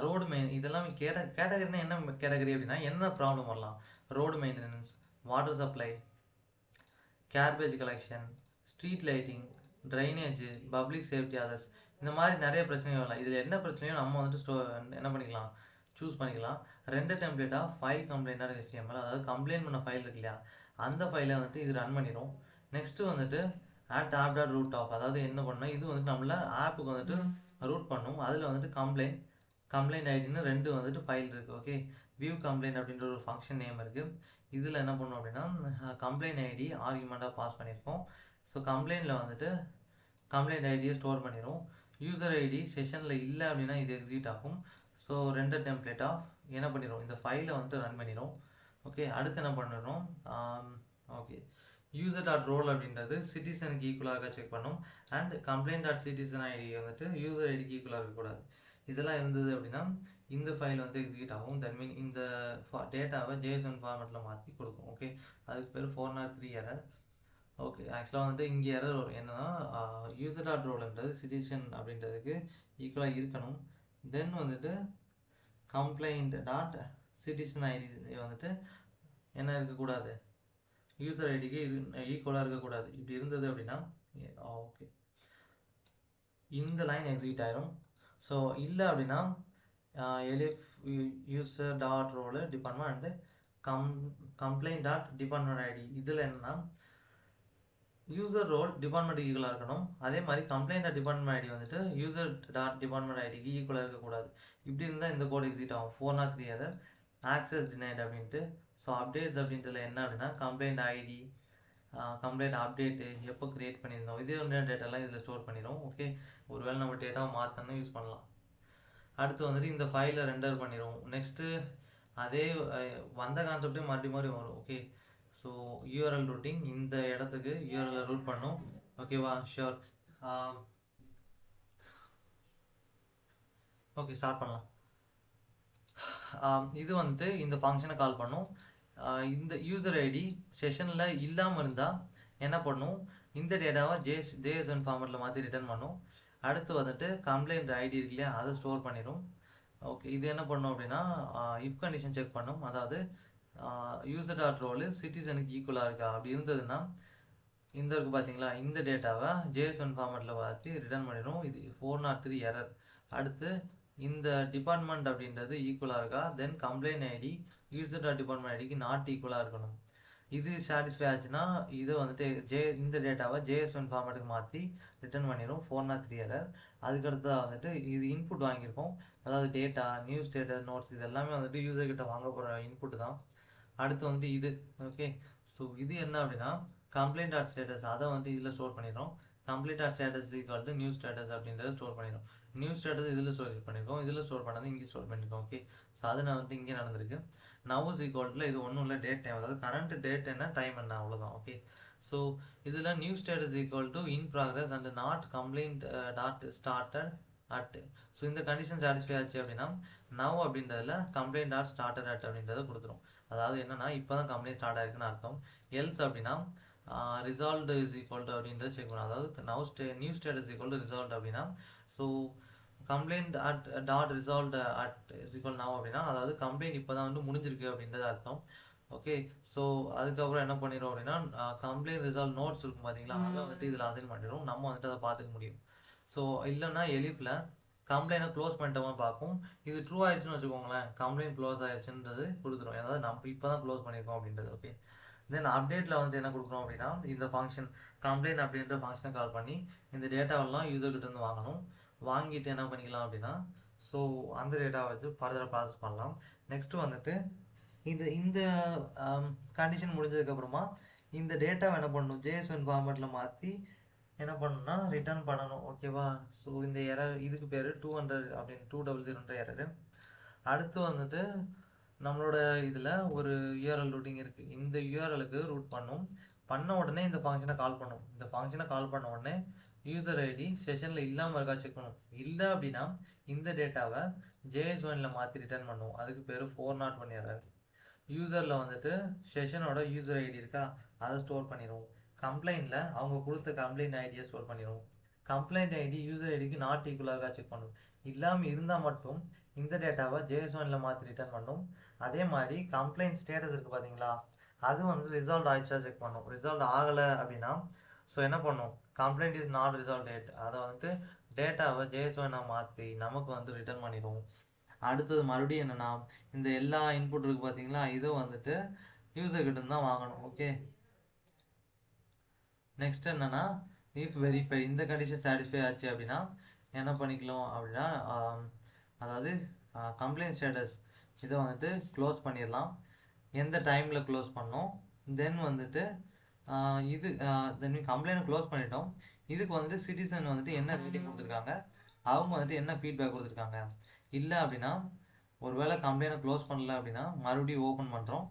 ரோடு இதெல்லாமே கேட்டகரினா என்ன கேட்டகரி அப்படின்னா என்ன ப்ராப்ளம் வரலாம், road maintenance, water supply, garbage collection, street lighting, drainage, public safety, others, இந்த மாதிரி நிறைய பிரச்சனைகள் வரலாம். இதில் என்ன பிரச்சனையோ நம்ம வந்துட்டு என்ன பண்ணிக்கலாம், சூஸ் பண்ணிக்கலாம். 2 டெம்ப்ளேட்டாக ஃபைல் கம்ப்ளைண்ட் HTML, அதாவது கம்ப்ளைண்ட் பண்ண ஃபைல் இருக்கு இல்லையா, அந்த ஃபைலை வந்துட்டு இது ரன் பண்ணிடும். நெக்ஸ்ட்டு வந்துட்டு app.root of, அதாவது என்ன பண்ணால் இது வந்துட்டு நம்மள ஆப்புக்கு வந்துட்டு ரூட் பண்ணும். அதில் வந்துட்டு கம்ப்ளைண்ட் ஐடின்னு 2 வந்துட்டு ஃபைல் இருக்குது. ஓகே, வியூ கம்ப்ளைண்ட் அப்படின்ற ஒரு ஃபங்க்ஷன் நேம் இருக்குது. இதில் என்ன பண்ணோம் அப்படின்னா கம்ப்ளைண்ட் ஐடி ஆர்குமெண்ட்டாக பாஸ் பண்ணியிருக்கோம். ஸோ கம்ப்ளைண்ட்டில் வந்துட்டு கம்ப்ளைண்ட் ஐடியை ஸ்டோர் பண்ணிடும். யூசர் ஐடி செஷனில் இல்லை அப்படின்னா இது எக்ஸிக்யூட் ஆகும். ஸோ 2 டெம்ப்ளேட் ஆஃப் என்ன பண்ணிடும், இந்த ஃபைலை வந்துட்டு ரன் பண்ணிடும். ஓகே, அடுத்து என்ன பண்ணிடும், ஓகே யூசர் டாட் ரோல் அப்படின்றது சிட்டிசனுக்கு ஈக்குவலாக செக் பண்ணும். And complaint dot citizen ID வந்துட்டு யூசர் ஐடிக்கு ஈக்குவலாக இருக்கக்கூடாது. இதெல்லாம் இருந்தது அப்படின்னா இந்த ஃபைல் வந்து எக்ஸிக்யூட் ஆகும். தட் மீன் இந்த டேட்டாவை JSON ஃபார்மேட்டில் மாற்றி கொடுக்கும். ஓகே, அதுக்கு பேர் 403 எரர். ஓகே, ஆக்சுவலாக வந்துட்டு இங்கே எரர் வரும், என்னன்னா யூசர் டாட் ரோல்ன்றது சிட்டிசன் அப்படின்றதுக்கு ஈக்குவலாக இருக்கணும். தென் வந்துட்டு கம்ப்ளைண்ட் டாட் சிட்டிசன் ஐடி வந்துட்டு என்ன இருக்கக்கூடாது, யூசர் ஐடிக்கு ஈக்குவலாக இருக்கக்கூடாது. இப்படி இருந்தது அப்படின்னா ஓகே இந்த லைன் எக்ஸிக்யூட் ஆயிரும். ஸோ இல்லை அப்படின்னா elif user dot role department complaint dot department ID, இதில் என்னன்னா யூசர் ரோல் டிபார்ட்மெண்ட் ஈக்குவலாக இருக்கணும். அதே மாதிரி கம்ப்ளைண்ட் டாட் டிபார்ட்மெண்ட் ஐடி வந்துட்டு யூசர் டாட் டிபார்ட்மெண்ட் ஐடிக்கு ஈக்குவலாக இருக்கக்கூடாது. இப்படி இருந்தால் இந்த கோட் எக்ஸிக்யூட் ஆகும். 403 எரர், ஆக்சஸ் டினைட் அப்படின்ட்டு. ஸோ அப்டேட்ஸ் அப்படின்றதுல என்ன அப்படின்னா கம்ப்ளைண்ட் ஐடி, கம்ப்ளைண்ட் அப்டேட்டு, எப்போ க்ரியேட் பண்ணியிருந்தோம், இதே டேட்டாலாம் இதில் ஸ்டோர் பண்ணிடும். ஓகே, ஒருவேளை நம்ம டேட்டாவை மாற்றணும் யூஸ் பண்ணலாம். அடுத்து வந்துட்டு இந்த ஃபைலை ரெண்டர் பண்ணிடும். நெக்ஸ்ட்டு அதே வந்த கான்செப்டே மறுபடியும் வரும். ஓகே, ஸோ URL ரூட்டிங், இந்த இடத்துக்கு URL ரூட் பண்ணும். ஓகேவா, ஷியோர். ஓகே, ஸ்டார்ட் பண்ணலாம். இது வந்துட்டு இந்த ஃபங்க்ஷனை கால் பண்ணும். இந்த யூசர் ஐடி செஷனில் இல்லாமல் இருந்தால் என்ன பண்ணும், இந்த டேட்டாவை JSON ஃபார்மேட்டில் மாற்றி ரிட்டர்ன் பண்ணும். அடுத்து வந்துட்டு கம்ப்ளைண்ட் ஐடி இருக்கு இல்லையா, அதை ஸ்டோர் பண்ணிடும். ஓகே, இது என்ன பண்ணும் அப்படின்னா இஃப் கண்டிஷன் செக் பண்ணும். அதாவது யூசர் டாட் ரோல் சிட்டிசனுக்கு ஈக்குவலாக இருக்கா, அப்படி இருந்ததுன்னா இந்த இருக்குது பார்த்தீங்களா, இந்த டேட்டாவை JSON ஃபார்மேட்டில் மாற்றி ரிட்டர்ன் பண்ணிடும். இது 403 எரர். அடுத்து இந்த டிபார்ட்மெண்ட் அப்படின்றது ஈக்குவலாக இருக்கா, then complaint ID user dot department ஐடிக்கு நாட் ஈக்குவலாக இருக்கணும். இது சாட்டிஸ்ஃபை ஆச்சுன்னா இதை வந்துட்டு இந்த டேட்டாவை JSON ஃபார்மேட்டுக்கு மாற்றி ரிட்டர்ன் பண்ணிடும். 403 எரர். அதுக்கடுத்து வந்துட்டு இது இன்புட் வாங்கியிருக்கோம், அதாவது டேட்டா, நியூஸ் ஸ்டேட்டஸ், நோட்ஸ், இது எல்லாமே வந்துட்டு யூசர் கிட்ட வாங்க போகிற இன்புட் தான். அடுத்து வந்து இது. ஓகே, ஸோ இது என்ன அப்படின்னா கம்ப்ளைண்ட் டாட் ஸ்டேட்டஸ், அதை வந்து இதில் ஸ்டோர் பண்ணிடுறோம். Complaint dot status equal to new status அப்படின்றத ஸ்டோர் பண்ணிடும். நியூ ஸ்டேட்டஸ் இதில் ஸ்டோர் பண்ணியிருக்கோம், இதில் ஸ்டோர் பண்ணது இங்கே ஸ்டோர் பண்ணியிருக்கோம். ஓகே, ஸோ அது நான் வந்து இங்கே நடந்திருக்கு. நவ் இஸ் ஈக்குவல் இது ஒன்றும் இல்லை, டேட் டைம், அதாவது கரண்ட் டேட் என்ன டைம் என்ன அவ்வளோதான். ஓகே, ஸோ இதில் new status equal to in progress and not complaint dot started at. So இந்த கண்டிஷன் சாட்டிஸ்ஃபை ஆச்சு அப்படின்னா நவ் அப்படின்றதுல கம்ப்ளைண்ட் டாட் ஸ்டார்டட் அட் அப்படின்றத கொடுத்துரும். அதாவது என்னன்னா இப்போ தான் கம்ப்ளைண்ட் ஸ்டார்ட் ஆயிருக்குன்னு அர்த்தம். எல்ஸ் அப்படின்னா ரிசால்வ்டு இஸ் ஈக்குவல் டு அப்படின்றத செக் பண்ணணும். அதாவது new status equal to resolved அப்படின்னா so complaint at dot resolved at is equal now அப்படின்னா அதாவது கம்ப்ளைண்ட் இப்போ தான் வந்து முடிஞ்சிருக்கு அப்படின்றது அர்த்தம். ஓகே, ஸோ அதுக்கப்புறம் என்ன பண்ணிடும் அப்படின்னா கம்ப்ளைண்ட் ரிசால்வ் நோட்ஸ் இருக்கும் பார்த்தீங்களா, அதை வந்துட்டு இதில் அசைன் பண்ணிடும், நம்ம வந்துட்டு அதை பார்த்துக்க முடியும். ஸோ இல்லைன்னா எலிப்பில் கம்ப்ளைண்ட்டை க்ளோஸ் பண்ணிட்டோமா பார்க்கும். இது ட்ரூ ஆயிடுச்சுன்னு வச்சுக்கோங்களேன், கம்ப்ளைண்ட் க்ளோஸ் ஆயிடுச்சுன்றது கொடுத்துரும், அதாவது நம்ம இப்போ தான் க்ளோஸ் பண்ணியிருக்கோம் அப்படின்றது. ஓகே, தென் அப்டேட்டில் வந்து என்ன கொடுக்குறோம் அப்படின்னா இந்த ஃபங்க்ஷன் கம்ப்ளைண்ட் அப்படின்ற ஃபங்க்ஷனை கால் பண்ணி இந்த டேட்டாவெல்லாம் யூசர்கிட்ட இருந்து வாங்கணும். வாங்கிட்டு என்ன பண்ணிக்கலாம் அப்படின்னா ஸோ அந்த டேட்டாவை வச்சு ஃபர்தராக ப்ராசஸ் பண்ணலாம். நெக்ஸ்ட்டு வந்துட்டு இந்த கண்டிஷன் முடிஞ்சதுக்கப்புறமா இந்த டேட்டாவை என்ன பண்ணணும், ஜேஎஸ்ஒன் ஃபார்மேட்டில் மாற்றி என்ன பண்ணணும்னா ரிட்டர்ன் பண்ணணும். ஓகேவா, ஸோ இந்த எரர் இதுக்கு பேர் 200 அப்படின்னு 200 எரரு. அடுத்து வந்துட்டு நம்மளோட இதில் ஒரு யூஆர்எல் ரூட்டிங் இருக்குது, இந்த யூஆர்எலுக்கு ரூட் பண்ணும். பண்ண உடனே இந்த ஃபங்க்ஷனை கால் பண்ணும். இந்த ஃபங்க்ஷனை கால் பண்ண உடனே யூசர் ஐடி செஷனில் இல்லாமல் இருக்கா செக் பண்ணும். இல்லை அப்படின்னா இந்த டேட்டாவை ஜேஎஸ்ஒனில் மாற்றி ரிட்டர்ன் பண்ணும். அதுக்கு பேர் 401 எரர். யூசரில் வந்துட்டு செஷனோட யூசர் ஐடி இருக்கா அதை ஸ்டோர் பண்ணிடும். கம்ப்ளைண்ட்டில் அவங்க கொடுத்த கம்ப்ளைண்ட் ஐடியை ஸ்டோர் பண்ணிடும். கம்ப்ளைண்ட் ஐடி யூசர் ஐடிக்கு நாட் ஈக்குவலாக செக் பண்ணும். இல்லாமல் இருந்தால் மட்டும் இந்த டேட்டாவை ஜேஎஸ்ஒனில் மாற்றி ரிட்டர்ன் பண்ணும். அதே மாதிரி கம்ப்ளைண்ட் ஸ்டேட்டஸ் இருக்குது பார்த்தீங்களா, அது வந்து ரிசால்வ் ஆயிடுச்சா செக் பண்ணும். ரிசால்வ் ஆகலை அப்படின்னா ஸோ என்ன பண்ணும், complaint is not resolve date, அதை வந்துட்டு டேட்டாவை ஜேஎஸ்ஒனாக மாற்றி நமக்கு வந்து ரிட்டர்ன் பண்ணிடும். அடுத்தது மறுபடியும் என்னன்னா இந்த எல்லா இன்புட் இருக்கு பார்த்தீங்களா, இதை வந்துட்டு யூசர் கிட்ட தான் வாங்கணும். ஓகே, நெக்ஸ்ட் என்னன்னா இஃப் வெரிஃபை, இந்த கண்டிஷன் சாட்டிஸ்ஃபை ஆச்சு அப்படின்னா என்ன பண்ணிக்கலாம் அப்படின்னா அதாவது கம்ப்ளைண்ட் ஸ்டேட்டஸ் இதை வந்துட்டு க்ளோஸ் பண்ணிடலாம். எந்த டைமில் க்ளோஸ் பண்ணோம், தென் வந்துட்டு இது தென் கம்ப்ளைண்ட் க்ளோஸ் பண்ணிட்டோம். இதுக்கு வந்துட்டு சிட்டிசன் வந்துட்டு என்ன ரேட்டிங் கொடுத்துருக்காங்க, அவங்க வந்துட்டு என்ன ஃபீட்பேக் கொடுத்துருக்காங்க. இல்லை அப்படின்னா ஒருவேளை கம்ப்ளைண்ட்டை க்ளோஸ் பண்ணல அப்படின்னா மறுபடியும் ஓப்பன் பண்ணுறோம்.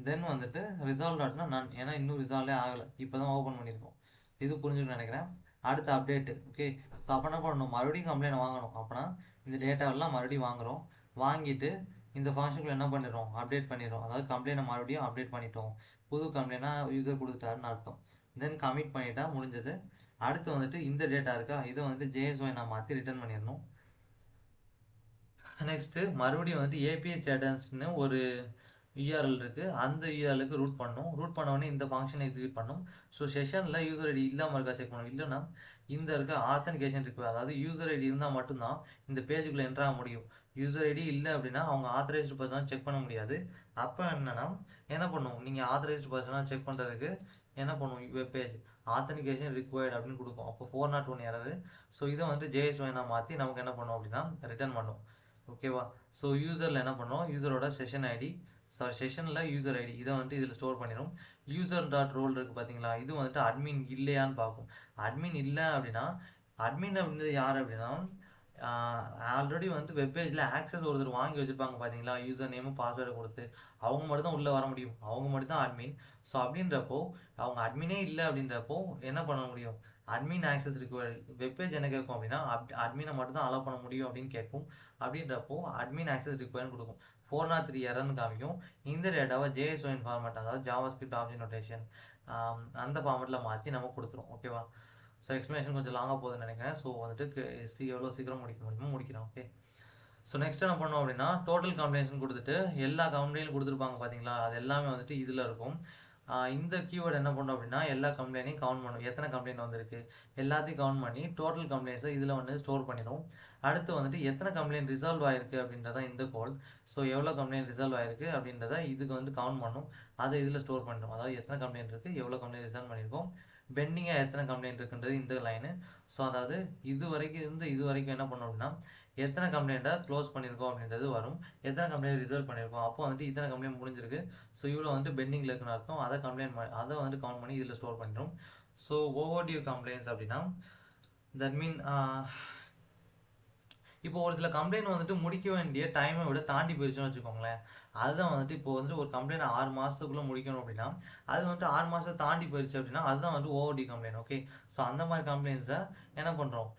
தென் வந்துட்டு ரிசால்வ் ஆட்னா நான், ஏன்னா இன்னும் ரிசால்வே ஆகலை, இப்போ தான் ஓப்பன் பண்ணியிருக்கோம். இது புரிஞ்சுக்கணும்னு நினைக்கிறேன். அடுத்த அப்டேட்டு. ஓகே, ஸோ அப்போ என்ன பண்ணணும், மறுபடியும் கம்ப்ளைண்ட் வாங்கணும். அப்போனா இந்த டேட்டாவெல்லாம் மறுபடியும் வாங்குகிறோம். வாங்கிட்டு இந்த ஃபங்க்ஷனுக்குள்ள என்ன பண்ணிடுறோம், அப்டேட் பண்ணிடுறோம். அதாவது கம்ப்ளைண்ட்டை மறுபடியும் அப்டேட் பண்ணிட்டோம், புது கம்ப்ளைண்ட்டாக யூசர் கொடுத்துட்டாருன்னு அர்த்தம். தென் கமிட் பண்ணிட்டா முடிஞ்சது. அடுத்து வந்துட்டு இந்த டேட்டா இருக்கா, இதை வந்துட்டு ஜேஎஸ்ஒய் நான் மாற்றி ரிட்டர்ன் பண்ணிடணும். நெக்ஸ்ட்டு மறுபடியும் வந்து ஏபிஐ ஸ்டேட்டஸ்னு ஒரு யூஆர்எல் இருக்குது, அந்த யூஆர்எலுக்கு ரூட் பண்ணும். ரூட் பண்ணோடனே இந்த ஃபங்க்ஷனை எக்ஸிக்யூட் பண்ணும். ஸோ செஷனில் யூசர் ஐடி இல்லாமல் இருக்கா செக் பண்ணும். இல்லைன்னா இந்த இருக்க ஆத்தன்டிகேஷன் இருக்குது, அதாவது யூசர் ஐடி இருந்தால் மட்டும்தான் இந்த பேஜுக்குள்ளே என்ட்ரு ஆக முடியும். யூசர் ஐடி இல்லை அப்படின்னா அவங்க ஆத்தரைஸ்டு பர்சனாக செக் பண்ண முடியாது. அப்போ என்னன்னா என்ன பண்ணும், நீங்கள் ஆத்தரைஸ்டு பர்சனாக செக் பண்ணுறதுக்கு என்ன பண்ணும், வெப் பேஜ் ஆத்தன்டிகேஷன் ரிக்வயர்டு அப்படின்னு கொடுக்கும். அப்போ 401 எரரு. ஸோ இதை வந்து ஜேஎஸ்ஒய்னா மாற்றி நமக்கு என்ன பண்ணும் அப்படின்னா ரிட்டர்ன் பண்ணும். ஓகேவா, ஸோ யூசரில் என்ன பண்ணோம், யூசரோட செஷன் ஐடி செஷனில் யூசர் ஐடி இதை வந்துட்டு இதில் ஸ்டோர் பண்ணிடும். யூசர் டாட் ரோல் இருக்குது பார்த்தீங்களா, இது வந்துட்டு அட்மின் இல்லையான்னு பார்க்கும். அட்மின் இல்லை அப்படின்னா அட்மின் அப்படின்றது யார் அப்படின்னா ஆல்ரெடி வந்து வெப்பேஜில் ஆக்சஸ் ஒருத்தர் வாங்கி வச்சுருப்பாங்க பார்த்தீங்களா, யூசர் நேமும் பாஸ்வேர்டை கொடுத்து அவங்க மட்டும் தான் உள்ளே வர முடியும், அவங்க மட்டும் தான் அட்மின். ஸோ அப்படின்றப்போ அவங்க அட்மினே இல்லை அப்படின்றப்போ என்ன பண்ண முடியும், அட்மின் ஆக்சஸ் ரிக்வயர்டு. வெப்பேஜ் என்ன கேட்கும் அப்படின்னா அட்மினை மட்டும் தான் அலோவ் பண்ண முடியும் அப்படின்னு கேட்கும். அப்படின்றப்போ அட்மின் ஆக்சஸ் ரிக்வயர்னு கொடுக்கும். 403 எரர்னு காமிக்கும். இந்த டேட்டாவை ஜேஎஸ்ஒயின் ஃபார்மேட், அதாவது ஜாவாஸ்கிரிப்ட் ஆப்ஜெக்ட் நோட்டேஷன் அந்த ஃபார்மேட்டில் மாற்றி நம்ம கொடுத்துரும். ஓகேவா, ஸோ எக்ஸ்ப்ளனேஷன் கொஞ்சம் லாங்காக போகுதுன்னு நினைக்கிறேன். ஸோ வந்துட்டு எவ்வளோ சீக்கிரம் முடிக்க முடியுமோ முடிக்கிறேன். ஓகே, ஸோ நெக்ஸ்ட் என்ன பண்ணோம் அப்படின்னா டோட்டல் கம்ப்ளைண்ட்ஸ்னு கொடுத்துட்டு எல்லா கம்ப்ளைண்ட்டும் கொடுத்துருப்பாங்க பார்த்தீங்களா, அது எல்லாமே வந்துட்டு இதில் இருக்கும். இந்த கீவேர்டு என்ன பண்ணோம் அப்படின்னா எல்லா கம்ப்ளைண்ட்டையும் கவுண்ட் பண்ணும், எத்தனை கம்ப்ளைண்ட் வந்திருக்கு எல்லாத்தையும் கவுண்ட் பண்ணி டோட்டல் கம்ப்ளைண்ட்ஸை இதில் வந்து ஸ்டோர் பண்ணிடும். அடுத்து வந்துட்டு எத்தனை கம்ப்ளைண்ட் ரிசால்வ் ஆயிருக்கு அப்படின்றத இந்த கோட். ஸோ எவ்வளோ கம்ப்ளைண்ட் ரிசால்வ் ஆயிருக்கு அப்படின்றத இதுக்கு வந்து கவுண்ட் பண்ணும், அதை இதில் ஸ்டோர் பண்ணிடும். அதாவது எத்தனை கம்ப்ளைண்ட் இருக்குது, எவ்வளோ கம்ப்ளைண்ட் ரிசால்வ் பண்ணியிருக்கோம், பெண்டிங்காக எத்தனை கம்ப்ளைண்ட் இருக்குன்றது இந்த லைனு. ஸோ அதாவது இது வரைக்கும் என்ன பண்ணோம் அப்படின்னா எத்தனை கம்ப்ளைண்ட்டை க்ளோஸ் பண்ணியிருக்கோம் அப்படின்றது வரும், எத்தனை கம்ப்ளைண்ட் ரிசல்ட் பண்ணியிருக்கோம். அப்போ வந்துட்டு இத்தனை கம்ப்ளைண்ட் முடிஞ்சிருக்கு, ஸோ இவ்வளோ வந்துட்டு பெண்டிங்கில் இருக்குன்னு அர்த்தம். அதை வந்துட்டு கவுண்ட் பண்ணி இதில் ஸ்டோர் பண்ணிடும். ஸோ ஓவர்டியூ கம்ப்ளைண்ட்ஸ் அப்படின்னா தட் மீன் இப்போ ஒரு சில கம்ப்ளைண்ட் வந்துட்டு முடிக்க வேண்டிய டைமை விட தாண்டி போயிடுச்சுன்னு வச்சுக்கோங்களேன். அதுதான் வந்துட்டு இப்போ வந்துட்டு ஒரு கம்ப்ளைண்ட் 6 மாதத்துக்குள்ளே முடிக்கணும் அப்படின்னா அது வந்துட்டு 6 மாதத்தை தாண்டி போயிடுச்சு அப்படின்னா அதுதான் வந்துட்டு ஓவர்டியூ கம்ப்ளைண்ட். ஓகே, ஸோ அந்த மாதிரி கம்ப்ளைண்ட்ஸை என்ன பண்ணுறோம்,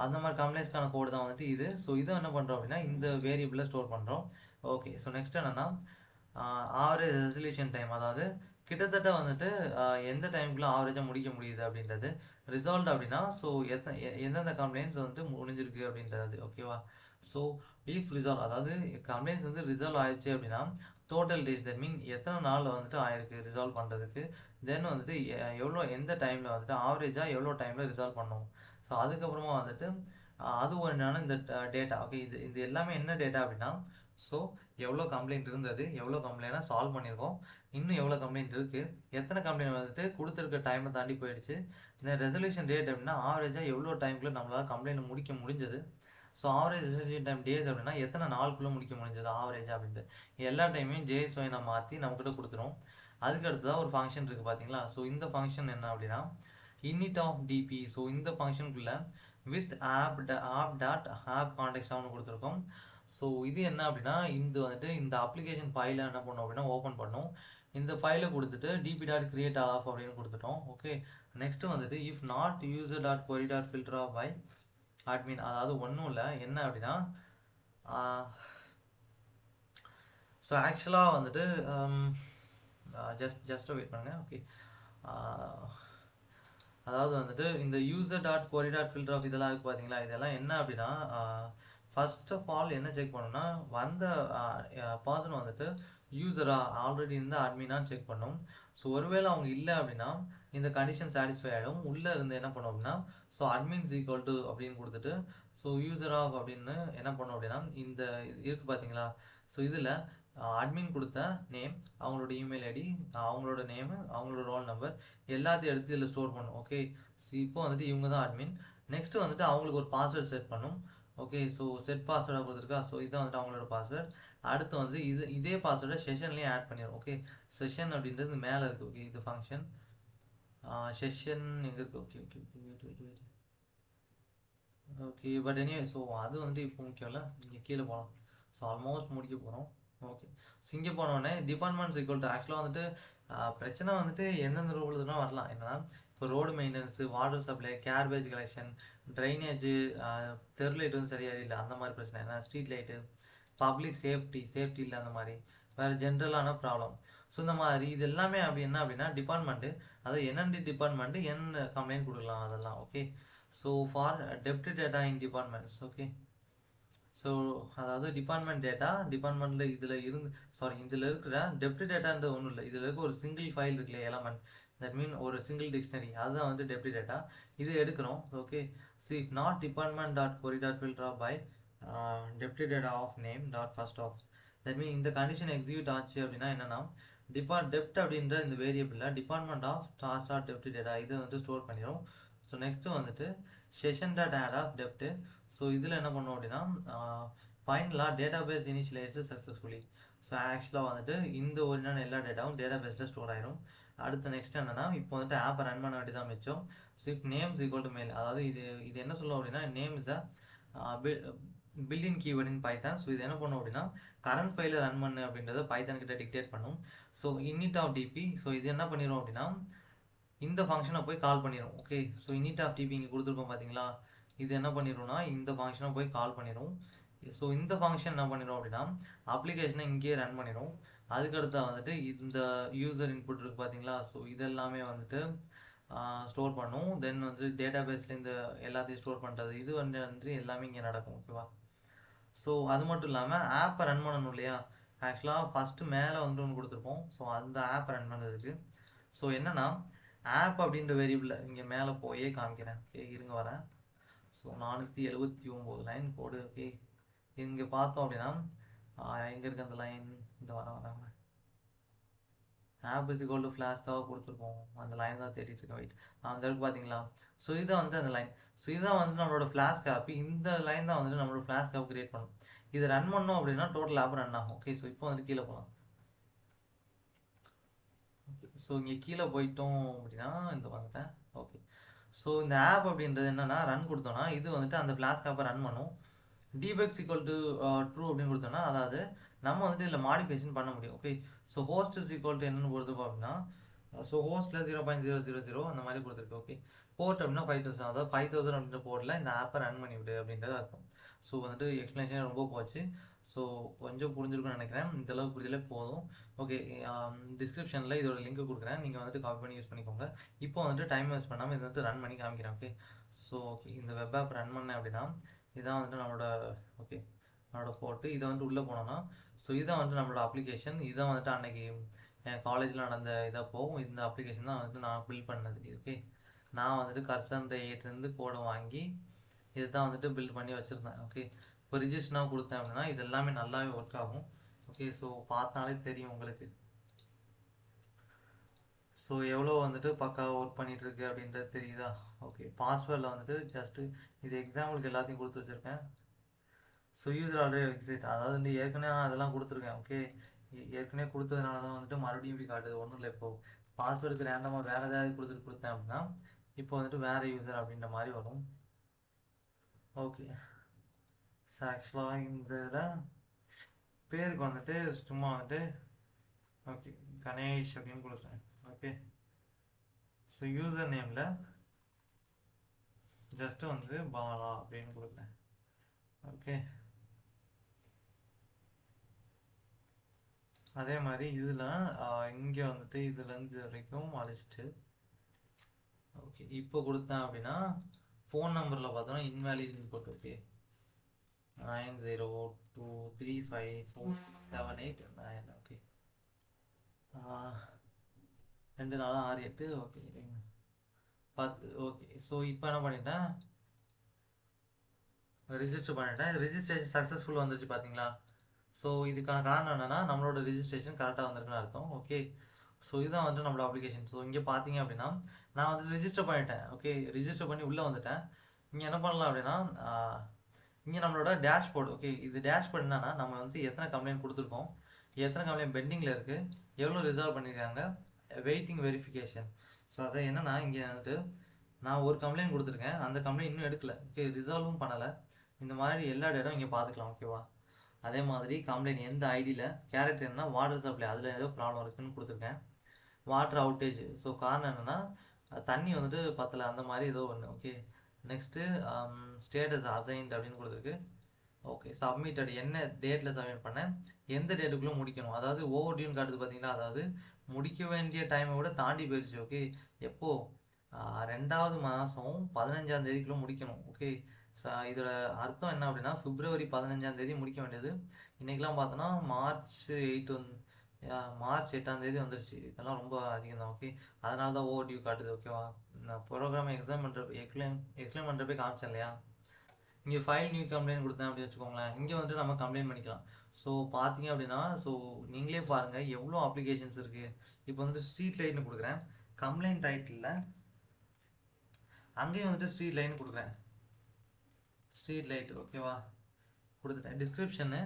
அந்த மாதிரி கம்ப்ளைண்ட்ஸ்க்கான கோடு தான் வந்துட்டு இது. ஸோ இதை என்ன பண்ணுறோம் அப்படின்னா இந்த வேரியபிளில் ஸ்டோர் பண்ணுறோம். ஓகே, ஸோ நெக்ஸ்ட் என்னென்னா ஆவரேஜ் ரெசல்யூஷன் டைம், அதாவது கிட்டத்தட்ட வந்துட்டு எந்த டைமுக்குள்ள ஆவரேஜாக முடிக்க முடியுது அப்படின்றது. ரிசால்வ் அப்படின்னா ஸோ எந்தெந்த கம்ப்ளைண்ட்ஸ் வந்துட்டு முடிஞ்சிருக்கு அப்படின்றது. ஓகேவா, ஸோ இஃப் ரிசால்வ் அதாவது கம்ப்ளைண்ட்ஸ் வந்து ரிசால்வ் ஆயிடுச்சு அப்படின்னா டோட்டல் டேஸ், தட் மீன் எத்தனை நாள் வந்துட்டு ஆயிருக்கு ரிசால்வ் பண்ணுறதுக்கு, தென் வந்துட்டு எவ்வளோ எந்த டைமில் வந்துட்டு ஆவரேஜாக எவ்வளோ டைமில் ரிசால்வ் பண்ணணும். ஸோ அதுக்கப்புறமா வந்துட்டு அது ஒரு என்னன்னா இந்த டேட்டா. ஓகே, இது எல்லாமே என்ன டேட்டா அப்படின்னா ஸோ எவ்வளோ கம்ப்ளைண்ட் இருந்தது, எவ்வளோ கம்ப்ளைண்ட்டாக சால்வ் பண்ணியிருக்கோம், இன்னும் எவ்வளோ கம்ப்ளைண்ட் இருக்குது, எத்தனை கம்ப்ளைண்ட் வந்துட்டு கொடுத்துருக்க டைமை தாண்டி போயிடுச்சு, இந்த ரெசல்யூஷன் டேட் அப்படின்னா ஆவரேஜாக எவ்வளோ டைமுக்குள்ளே நம்மளால் கம்ப்ளைண்ட் முடிக்க முடிஞ்சது. So average resolution time days அப்படின்னா எத்தனை நாளுக்குள்ளே முடிக்க முடிஞ்சது ஆவரேஜ் அப்படின்ட்டு எல்லா டைமையும் ஜேஎஸ்ஒய் நம்ம மாற்றி நம்மக்கிட்ட கொடுத்துரும். அதுக்கு அடுத்ததாக ஒரு ஃபங்க்ஷன் இருக்குது பார்த்தீங்களா. ஸோ இந்த ஃபங்க்ஷன் என்ன அப்படின்னா init of dp. ஸோ இந்த ஃபங்க்ஷனுக்குள்ளே with app dot app context அவனு கொடுத்துருக்கோம். ஸோ இது என்ன அப்படின்னா இந்த வந்துட்டு இந்த அப்ளிகேஷன் ஃபைலை என்ன பண்ணோம் அப்படின்னா ஓப்பன் பண்ணோம். இந்த ஃபைலை கொடுத்துட்டு டிபி டாட் கிரியேட் ஆஃப் அப்படின்னு கொடுத்துட்டோம். ஓகே, நெக்ஸ்ட் வந்துட்டு if not user dot query dot filter of by admin, அதாவது ஒன்றும் இல்லை என்ன அப்படின்னா ஸோ ஆக்சுவலாக வந்துட்டு ஜஸ்ட் வெயிட் பண்ணுங்க. ஓகே, அதாவது வந்துட்டு இந்த user dot query dot filter of இதெல்லாம் இருக்குது பார்த்தீங்களா, இதெல்லாம் என்ன அப்படின்னா ஃபர்ஸ்ட் ஆஃப் ஆல் என்ன செக் பண்ணணும்னா வந்த பர்சன் வந்துட்டு யூசரா ஆல்ரெடி இருந்த அட்மினான்னு செக் பண்ணும். ஸோ ஒருவேளை அவங்க இல்லை அப்படின்னா இந்த கண்டிஷன் சாட்டிஸ்ஃபை ஆகிடும். உள்ளே இருந்து என்ன பண்ணோம் அப்படின்னா ஸோ அட்மின்ஸ் ஈக்குவல் டு அப்படின்னு கொடுத்துட்டு ஸோ யூசர் ஆஃப் அப்படின்னு என்ன பண்ணோம் அப்படின்னா இந்த இருக்குது பார்த்தீங்களா, ஸோ இதில் அட்மின் கொடுத்த நேம், அவங்களோட இமெயில் ஐடி, அவங்களோட நேமு, அவங்களோட ரோல் நம்பர் எல்லாத்தையும் எடுத்து இதில் ஸ்டோர் பண்ணும். ஓகே, ஸோ இப்போ வந்துட்டு இவங்க தான் அட்மின். நெக்ஸ்ட்டு வந்துட்டு அவங்களுக்கு ஒரு பாஸ்வேர்டு செட் பண்ணும். ஓகே, ஸோ செட் பாஸ்வேர்டாக கொடுத்துருக்கா, ஸோ இதான் வந்துட்டு அவங்களோட பாஸ்வேர்டு. அடுத்து வந்து இதே பாஸ்வேர்டை செஷன்லேயே ஆட் பண்ணிடும். ஓகே, செஷன் அப்படின்றது மேலே இருக்குது. ஓகே, இது ஃபங்க்ஷன் செஷன் எங்கே இருக்குது. Okay okay okay okay but anyway so அது வந்துட்டு இப்போ முக்கியம் இல்லை, இங்கே கீழே போகலாம். ஸோ ஆல்மோஸ்ட் முடிக்க போகிறோம். ஓகே, இங்கே போனோடனே டிபார்ட்மெண்ட்ஸ் ஈக்குவல் டு ஆக்சுவலாக வந்துட்டு பிரச்சனை வந்துட்டு எந்தெந்த ரூபத்தில் வரலாம். என்னன்னா இப்போ road maintenance, water supply, garbage collection, drainage, தெரு லைட் வந்து சரியாக இல்லை அந்த மாதிரி பிரச்சனை, ஏன்னா ஸ்ட்ரீட் லைட்டு, பப்ளிக் சேஃப்டி இல்லை அந்த மாதிரி, வேறு ஜென்ரலான ப்ராப்ளம். ஸோ இந்த மாதிரி இது எல்லாமே அப்படி என்ன அப்படின்னா டிபார்ட்மெண்ட்டு, அதாவது என்னென்ன டிபார்ட்மெண்ட்டு என்ன கம்ப்ளைண்ட் கொடுக்கலாம் அதெல்லாம். Okay, so for dept data in departments. Okay, so அதாவது டிபார்ட்மெண்ட் டேட்டா டிபார்ட்மெண்ட்டில் இதில் இருக்கிற டெப்ட் டேட்டான்றது ஒன்றும் இல்லை, இதில் இருக்க ஒரு சிங்கிள் ஃபைல் இருக்குல்ல எலமெண்ட், தட் மீன் ஒரு சிங்கிள் டிக்ஷனரி, அதுதான் வந்து டெப்ட் டேட்டா. இது எடுக்கிறோம். ஓகே, சி நாட் department dot query dot filter of by dept data of name dot first of, that mean இந்த கண்டிஷன் எக்ஸிக்யூட் ஆச்சு அப்படின்னா என்னன்னா டெப்ட் அப்படின்ற இந்த வேரியபிளில் department of dot dept data இதை வந்து ஸ்டோர் பண்ணிடும். ஸோ நெக்ஸ்ட்டு வந்துட்டு session dot add of dept. So இதில் என்ன பண்ணோம் அப்படின்னா ஃபைனலாக டேட்டாபேஸ் இனிஷியலைஸ் சக்ஸஸ்ஃபுல்லி. ஸோ ஆக்சுவலாக வந்துட்டு இந்த ஒரிஜினல் எல்லா டேட்டாவும் டேட்டாபேஸில் ஸ்டோர் ஆயிரும். அடுத்து நெக்ஸ்ட் என்னன்னா இப்போ வந்துட்டு ஆப்பை ரன் பண்ண வேண்டி தான் மிச்சம். So if names equal to mail, அதாவது இது என்ன சொல்லும் அப்படின்னா name is built-in keyword in Python. So இது என்ன பண்ணும் அப்படின்னா கரண்ட் ஃபைலை ரன் பண்ணு அப்படின்றத பைத்தான் கிட்ட டிக்டேட் பண்ணும். So init of DB, so இது என்ன பண்ணிடும் அப்படின்னா இந்த ஃபங்க்ஷனை போய் கால் பண்ணிடும். Okay, so init of DB இங்கே கொடுத்துருக்கோம் பார்த்தீங்களா, இது என்ன பண்ணிடும்னா இந்த ஃபங்க்ஷனை போய் கால் பண்ணிடும். ஸோ இந்த ஃபங்க்ஷன் என்ன பண்ணிடும் அப்படின்னா அப்ளிகேஷனை இங்கேயே ரன் பண்ணிடும். அதுக்கடுத்து வந்துட்டு இந்த யூசர் இன்புட் இருக்குது பார்த்தீங்களா, ஸோ இதெல்லாமே வந்துட்டு ஸ்டோர் பண்ணும். தென் வந்து டேட்டாபேஸில் இந்த எல்லாத்தையும் ஸ்டோர் பண்ணுறது இது வந்து எல்லாமே இங்கே நடக்கும். ஓகேவா, ஸோ அது மட்டும் இல்லாமல் ஆப்பை ரன் பண்ணணும் இல்லையா, ஆக்சுவலாக ஃபஸ்ட்டு மேலே வந்து ஒன்று கொடுத்துருப்போம். ஸோ அந்த ஆப்பை ரன் பண்ணுறதுக்கு ஸோ என்னென்னா ஆப் அப்படின்ற வேரியபிள் இங்கே மேலே போயே காமிக்கிறேன். ஓகே இருங்க வரேன். ஸோ 479 லைன் கோடு. ஓகே, இங்கே பார்த்தோம் அப்படின்னா எங்கே இருக்க அந்த லைன், இந்த வரேன் ஆப் இஸ் ஈக்குவல் டு ஃப்ளாஸ்க்காக கொடுத்துருப்போம். அந்த லைன் தான் தேடிட்டு இருக்கேன். வெயிட் அந்த இருக்கு பார்த்தீங்களா? ஸோ இதுதான் வந்து அந்த லைன். ஸோ இதுதான் வந்து நம்மளோட ஃப்ளாஸ்க் ஆப். இந்த லைன் தான் வந்து நம்மளோட ஃப்ளாஸ்க் ஆப் கிரியேட் பண்ணும். இது ரன் பண்ணோம் அப்படின்னா டோட்டல் ஆப் ரன் ஆகும். ஓகே, ஸோ இப்போ வந்து கீழே போகலாம். ஸோ இங்கே கீழே போயிட்டோம் அப்படின்னா இந்த வந்துட்டேன். ஓகே, ஸோ இந்த ஆப் அப்படின்றது என்னன்னா ரன் கொடுத்தோம்னா இது வந்துட்டு அந்த ஃப்ளாஸ்க் ஆப்பை ரன் பண்ணும். debug equal to true அப்படின்னு கொடுத்தோம்னா அதாவது நம்ம வந்துட்டு இதில் மாடிஃபிகேஷன் பண்ண முடியும். Okay, so host is equal to என்னன்னு கொடுத்துருப்போம் அப்படின்னா ஸோ ஹோஸ்ட்டில் 0.000 அந்த மாதிரி கொடுத்துருக்கு. ஓகே, போர்ட் அப்படின்னா 5000, அதாவது 5000 அப்படின்ற போர்ட்டில் இந்த ஆப்பை ரன் பண்ணிவிடு அப்படின்றது அர்த்தம். ஸோ வந்துட்டு எக்ஸ்ப்ளனேஷன் ரொம்ப போச்சு. ஸோ கொஞ்சம் புரிஞ்சிருக்கும்னு நினைக்கிறேன். இந்த அளவுக்கு புரிஞ்சலே போதும். ஓகே, டிஸ்கிரிப்ஷனில் இதோட லிங்க் கொடுக்குறேன், நீங்கள் வந்துட்டு காப்பி பண்ணி யூஸ் பண்ணிக்கோங்க. இப்போ வந்துட்டு டைம் வேஸ்ட் பண்ணாமல் இதை வந்து ரன் பண்ணி காமிக்கிறேன். ஓகே, ஸோ ஓகே இந்த வெப் ஆப் ரன் பண்ணேன் அப்படின்னா இதான் வந்துட்டு நம்மளோட ஓகே நம்மளோட போர்ட்டு. இதை வந்துட்டு உள்ளே போனோம்னா ஸோ இதான் வந்துட்டு நம்மளோட அப்ளிகேஷன். இதான் வந்துட்டு அன்னைக்கு என் காலேஜில் நடந்த இதாக போகும். இந்த அப்ளிகேஷன் தான் வந்துட்டு நான் பில்ட் பண்ணது. ஓகே, நான் வந்துட்டு கர்சன் ரேட்லேருந்து கோடை வாங்கி இதை தான் வந்துட்டு பில்ட் பண்ணி வச்சுருந்தேன். ஓகே, இப்போ ரிஜிஸ்டர்னாக கொடுத்தேன் அப்படின்னா இது எல்லாமே நல்லாவே ஒர்க் ஆகும். ஓகே, ஸோ பார்த்தாலே தெரியும் உங்களுக்கு ஸோ எவ்வளோ வந்துட்டு பக்காவாக ஒர்க் பண்ணிகிட்ருக்கு அப்படின்றது தெரியுதா? ஓகே, பாஸ்வேர்டில் வந்துட்டு ஜஸ்ட்டு இது எக்ஸாம்பிளுக்கு எல்லாத்தையும் கொடுத்து வச்சுருக்கேன். ஸோ யூசர் ஆல்ரெடி எக்ஸிட், அதாவது வந்து ஏற்கனவே நான் அதெல்லாம் கொடுத்துருக்கேன். ஓகே, ஏற்கனவே கொடுத்ததுனால தான் வந்துட்டு மறுபடியும் இப்படி காட்டுது. ஒன்றும் இல்லை, இப்போது பாஸ்வேர்டுக்கு ரேண்டமாக வேறு ஏதாவது கொடுத்தேன் அப்படின்னா இப்போ வந்துட்டு வேறு யூசர் அப்படின்ற மாதிரி வரும். ஓகே, ஸோ ஆக்சுவலாக இந்த இதில் பேருக்கு வந்துட்டு சும்மா வந்துட்டு ஓகே கணேஷ் அப்படின்னு கொடுக்குறேன். ஓகே, ஸோ யூசர் நேமில் ஜஸ்ட்டு வந்து பாலா அப்படின்னு கொடுக்குறேன். ஓகே, அதே மாதிரி இதில் இங்கே வந்துட்டு இதுலேருந்து இது வரைக்கும் அழிச்சிட்டு ஓகே இப்போ கொடுத்தேன் அப்படின்னா ஃபோன் நம்பரில் பார்த்தோன்னா இன்வேலிட்னு போட்டு okay 90235478 okay 2468 okay 10 okay. So இப்போ என்ன பண்ணிட்டேன், ரிஜிஸ்டர் பண்ணிட்டேன். ரிஜிஸ்ட்ரேஷன் சக்ஸஸ்ஃபுல் வந்துருச்சு பார்த்தீங்களா? ஸோ இதுக்கான காரணம் என்னென்னா நம்மளோட ரிஜிஸ்ட்ரேஷன் கரெக்டாக வந்திருக்குன்னு அர்த்தம். ஓகே, ஸோ இதுதான் வந்து நம்மளோட அப்ளிகேஷன். ஸோ இங்கே பார்த்தீங்க அப்படின்னா நான் வந்து ரிஜிஸ்டர் பண்ணிட்டேன். ஓகே, ரிஜிஸ்டர் பண்ணி உள்ளே வந்துட்டேன். இங்கே என்ன பண்ணலாம் அப்படின்னா இங்கே நம்மளோட டேஷ்போர்டு. ஓகே, இது டேஷ்போர்ட் என்னன்னா நம்ம வந்து எத்தனை கம்ப்ளைண்ட் கொடுத்துருக்கோம், எத்தனை கம்ப்ளைண்ட் பெண்டிங்கில் இருக்குது, எவ்வளோ ரிசால்வ் பண்ணியிருக்காங்க, வெயிட்டிங் வெரிஃபிகேஷன். ஸோ அதை என்னென்னா இங்கே வந்துட்டு நான் ஒரு கம்ப்ளைண்ட் கொடுத்துருக்கேன், அந்த கம்ப்ளைண்ட் இன்னும் எடுக்கலை. ஓகே, ரிசால்வும் பண்ணலை. இந்த மாதிரி எல்லா டேட்டும் இங்கே பார்த்துக்கலாம். ஓகேவா? அதே மாதிரி கம்ப்ளைண்ட் எந்த ஐடியில் கேரக்டர் என்ன வாட்டர் சப்ளை அதில் ஏதோ ப்ராப்ளம் இருக்குன்னு கொடுத்துருக்கேன். வாட்டர் அவுட்டேஜ், ஸோ காரணம் என்னென்னா தண்ணி வந்துட்டு பத்தலை, அந்த மாதிரி ஏதோ ஒன்று. ஓகே, நெக்ஸ்ட்டு ஸ்டேட்டஸ் அசைன்ட் அப்படின்னு கொடுத்துருக்கு. ஓகே, சப்மிட்டட் என்ன டேட்டில் சப்மிட் பண்ணேன், எந்த டேட்டுக்குள்ளே முடிக்கணும், அதாவது ஓவர் டியூன்னு காட்டுது பார்த்தீங்களா, அதாவது முடிக்க வேண்டிய டைமை விட தாண்டி போயிடுச்சு. ஓகே, எப்போது 2வது மாதம் 15ஆம் தேதிக்குள்ளே முடிக்கணும். ஓகே, இதோட அர்த்தம் என்ன அப்படின்னா பிப்ரவரி 15ஆம் தேதி முடிக்க வேண்டியது இன்றைக்கெலாம் பார்த்தோன்னா மார்ச் 8ஆம் தேதி வந்துருச்சு. இதெல்லாம் ரொம்ப அதிகம் தான். ஓகே, அதனால தான் ஓவர் டியூ காட்டுது. ஓகேவா? நான் ப்ரோக்ராம் எக்ஸ்பிளைன் பண்ணுறப்பே காமிச்சேன் இல்லையா? இங்கே ஃபைல் நியூ கம்ப்ளைண்ட் கொடுத்தேன் அப்படின்னு வச்சுக்கோங்களேன். இங்கே வந்துட்டு நம்ம கம்ப்ளைண்ட் பண்ணிக்கலாம். ஸோ பார்த்தீங்க அப்படின்னா ஸோ நீங்களே பாருங்கள் எவ்வளோ அப்ளிகேஷன்ஸ் இருக்குது. இப்போ வந்து ஸ்ட்ரீட் லைட்னு கொடுக்குறேன், கம்ப்ளைண்ட் டைட்டிலில் அங்கேயும் வந்துட்டு ஸ்ட்ரீட் லைன் கொடுக்குறேன், ஸ்ட்ரீட் லைட். ஓகேவா? கொடுத்துட்டேன். Description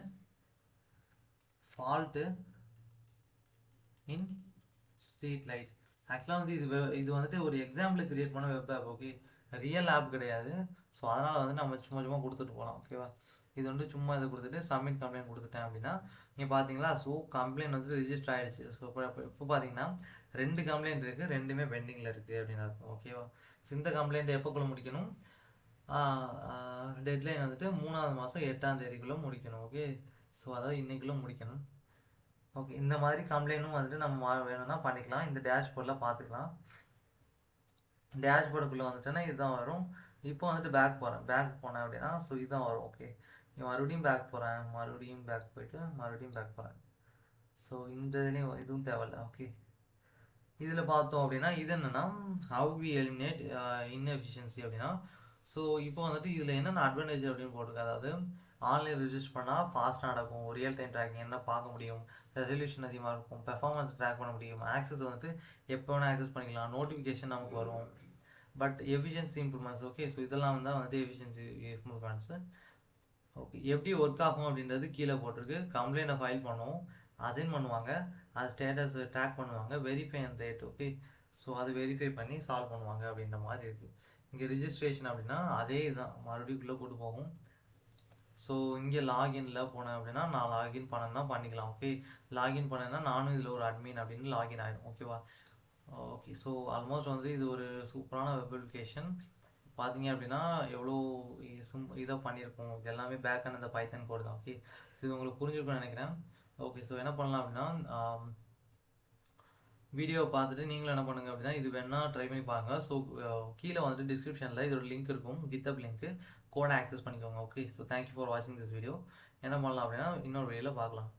fault in street light. ஆக்சுவலாக வந்து இது வந்துட்டு ஒரு எக்ஸாம்பிள் கிரியேட் பண்ண web app. Okay, real app கிடையாது. ஸோ அதனால் வந்து நம்ம சும்மா கொடுத்துட்டு போகலாம். ஓகேவா? இது வந்து சும்மா இதை கொடுத்துட்டு சப்மிட் கம்ப்ளைண்ட் கொடுத்துட்டேன் அப்படின்னா நீங்கள் பார்த்தீங்களா, ஸோ கம்ப்ளைண்ட் வந்து ரிஜிஸ்டர் ஆகிடுச்சு. ஸோ இப்போ பார்த்தீங்கன்னா 2 கம்ப்ளைண்ட் இருக்குது, 2மே பெண்டிங்கில் இருக்குது அப்படின்னு அர்த்தம். ஓகேவா? ஸோ இந்த கம்ப்ளைண்ட் எப்போக்குள்ளே முடிக்கணும், டெட்லைன் வந்துட்டு 3வது மாதம் 8ஆம் தேதிக்குள்ளே முடிக்கணும். ஓகே, ஸோ அதாவது இன்றைக்குள்ளே முடிக்கணும். ஓகே, இந்த மாதிரி கம்ப்ளைண்ட்டும் வந்துட்டு நம்ம வேணும்னா பண்ணிக்கலாம். இந்த டேஷ்போர்டில் பார்த்துக்கலாம். டேஷ்போர்டுக்குள்ளே வந்துட்டேன்னா இதுதான் வரும். இப்போ வந்துட்டு பேக் போனேன் அப்படின்னா ஸோ இதுதான் வரும். ஓகே, மறுபடியும் பேக் போகிறேன், மறுபடியும் பேக் போயிட்டு மறுபடியும் பேக் போகிறேன். ஸோ இந்த இதுலேயும் இதுவும் தேவையில்ல. ஓகே, இதில் பார்த்தோம் அப்படின்னா இது என்னென்னா ஹவ் வி எலிமினேட் இன்எஃபிஷியன்சி அப்படின்னா ஸோ இப்போ வந்துட்டு இதில் என்னென்ன அட்வான்டேஜ் அப்படின்னு போட்டிருக்கு. அதாவது ஆன்லைன் ரிஜிஸ்டர் பண்ணால் ஃபாஸ்ட்டாக நடக்கும், ரியல் டைம் ட்ராக்கிங் என்ன பார்க்க முடியும், ரெசல்யூஷன் அதிகமாக இருக்கும், பெர்ஃபார்மன்ஸ் ட்ராக் பண்ண முடியும், ஆக்சஸ் வந்துட்டு எப்போ வேணால் ஆக்சஸ் பண்ணிக்கலாம், நோட்டிஃபிகேஷன் நமக்கு வரும். But efficiency improvements, okay. So இதெல்லாம் தான் வந்துட்டு எஃபிஷியன்சி இம்ப்ரூவ்மெண்ட்ஸு. ஓகே, எப்படி ஒர்க் ஆகும் அப்படின்றது கீழே போட்டிருக்கு. கம்ப்ளைண்ட்டை ஃபைல் பண்ணுவோம், அசைன் பண்ணுவாங்க, அது ஸ்டேட்டஸ் ட்ராக் பண்ணுவாங்க, verify and rate. Okay, so அது வெரிஃபை பண்ணி சால்வ் பண்ணுவாங்க அப்படின்ற மாதிரி இருக்குது. இங்கே ரிஜிஸ்ட்ரேஷன் அப்படின்னா அதே இதுதான், மறுபடியும் உள்ளே கூட்டு போகும். ஸோ இங்கே லாகின்ல போனேன் அப்படின்னா நான் லாகின் பண்ணேன்னா பண்ணிக்கலாம். ஓகே, லாகின் பண்ணேன்னா நானும் இதில் ஒரு அட்மின் அப்படின்னு லாகின் ஆகிடும். ஓகேவா? ஓகே, ஸோ ஆல்மோஸ்ட் வந்து இது ஒரு சூப்பரான வெப் அப்ளிகேஷன். பார்த்தீங்க அப்படின்னா எவ்வளோ இதாக பண்ணியிருக்கோம். இது எல்லாமே பேக் அண்ட் இந்த பைத்தன் கோடு தான். ஓகே, ஸோ இது உங்களுக்கு புரிஞ்சிருக்கும்னு நினைக்கிறேன். ஓகே, ஸோ என்ன பண்ணலாம் அப்படின்னா வீடியோ பார்த்துட்டு நீங்களும் என்ன பண்ணுங்க அப்படின்னா இது வேணா ட்ரை பண்ணி பாருங்க. ஸோ கீழே வந்துட்டு டிஸ்கிரிப்ஷனில் இதோட லிங்க் இருக்கும், கித்தப் லிங்க்கு, கோடை ஆக்சஸ் பண்ணிக்கோங்க. ஓகே, ஸோ தேங்க்யூ ஃபார் வாட்சிங் திஸ் வீடியோ. என்ன பண்ணலாம் அப்படின்னா இன்னொரு வீடியோவில் பார்க்கலாம்.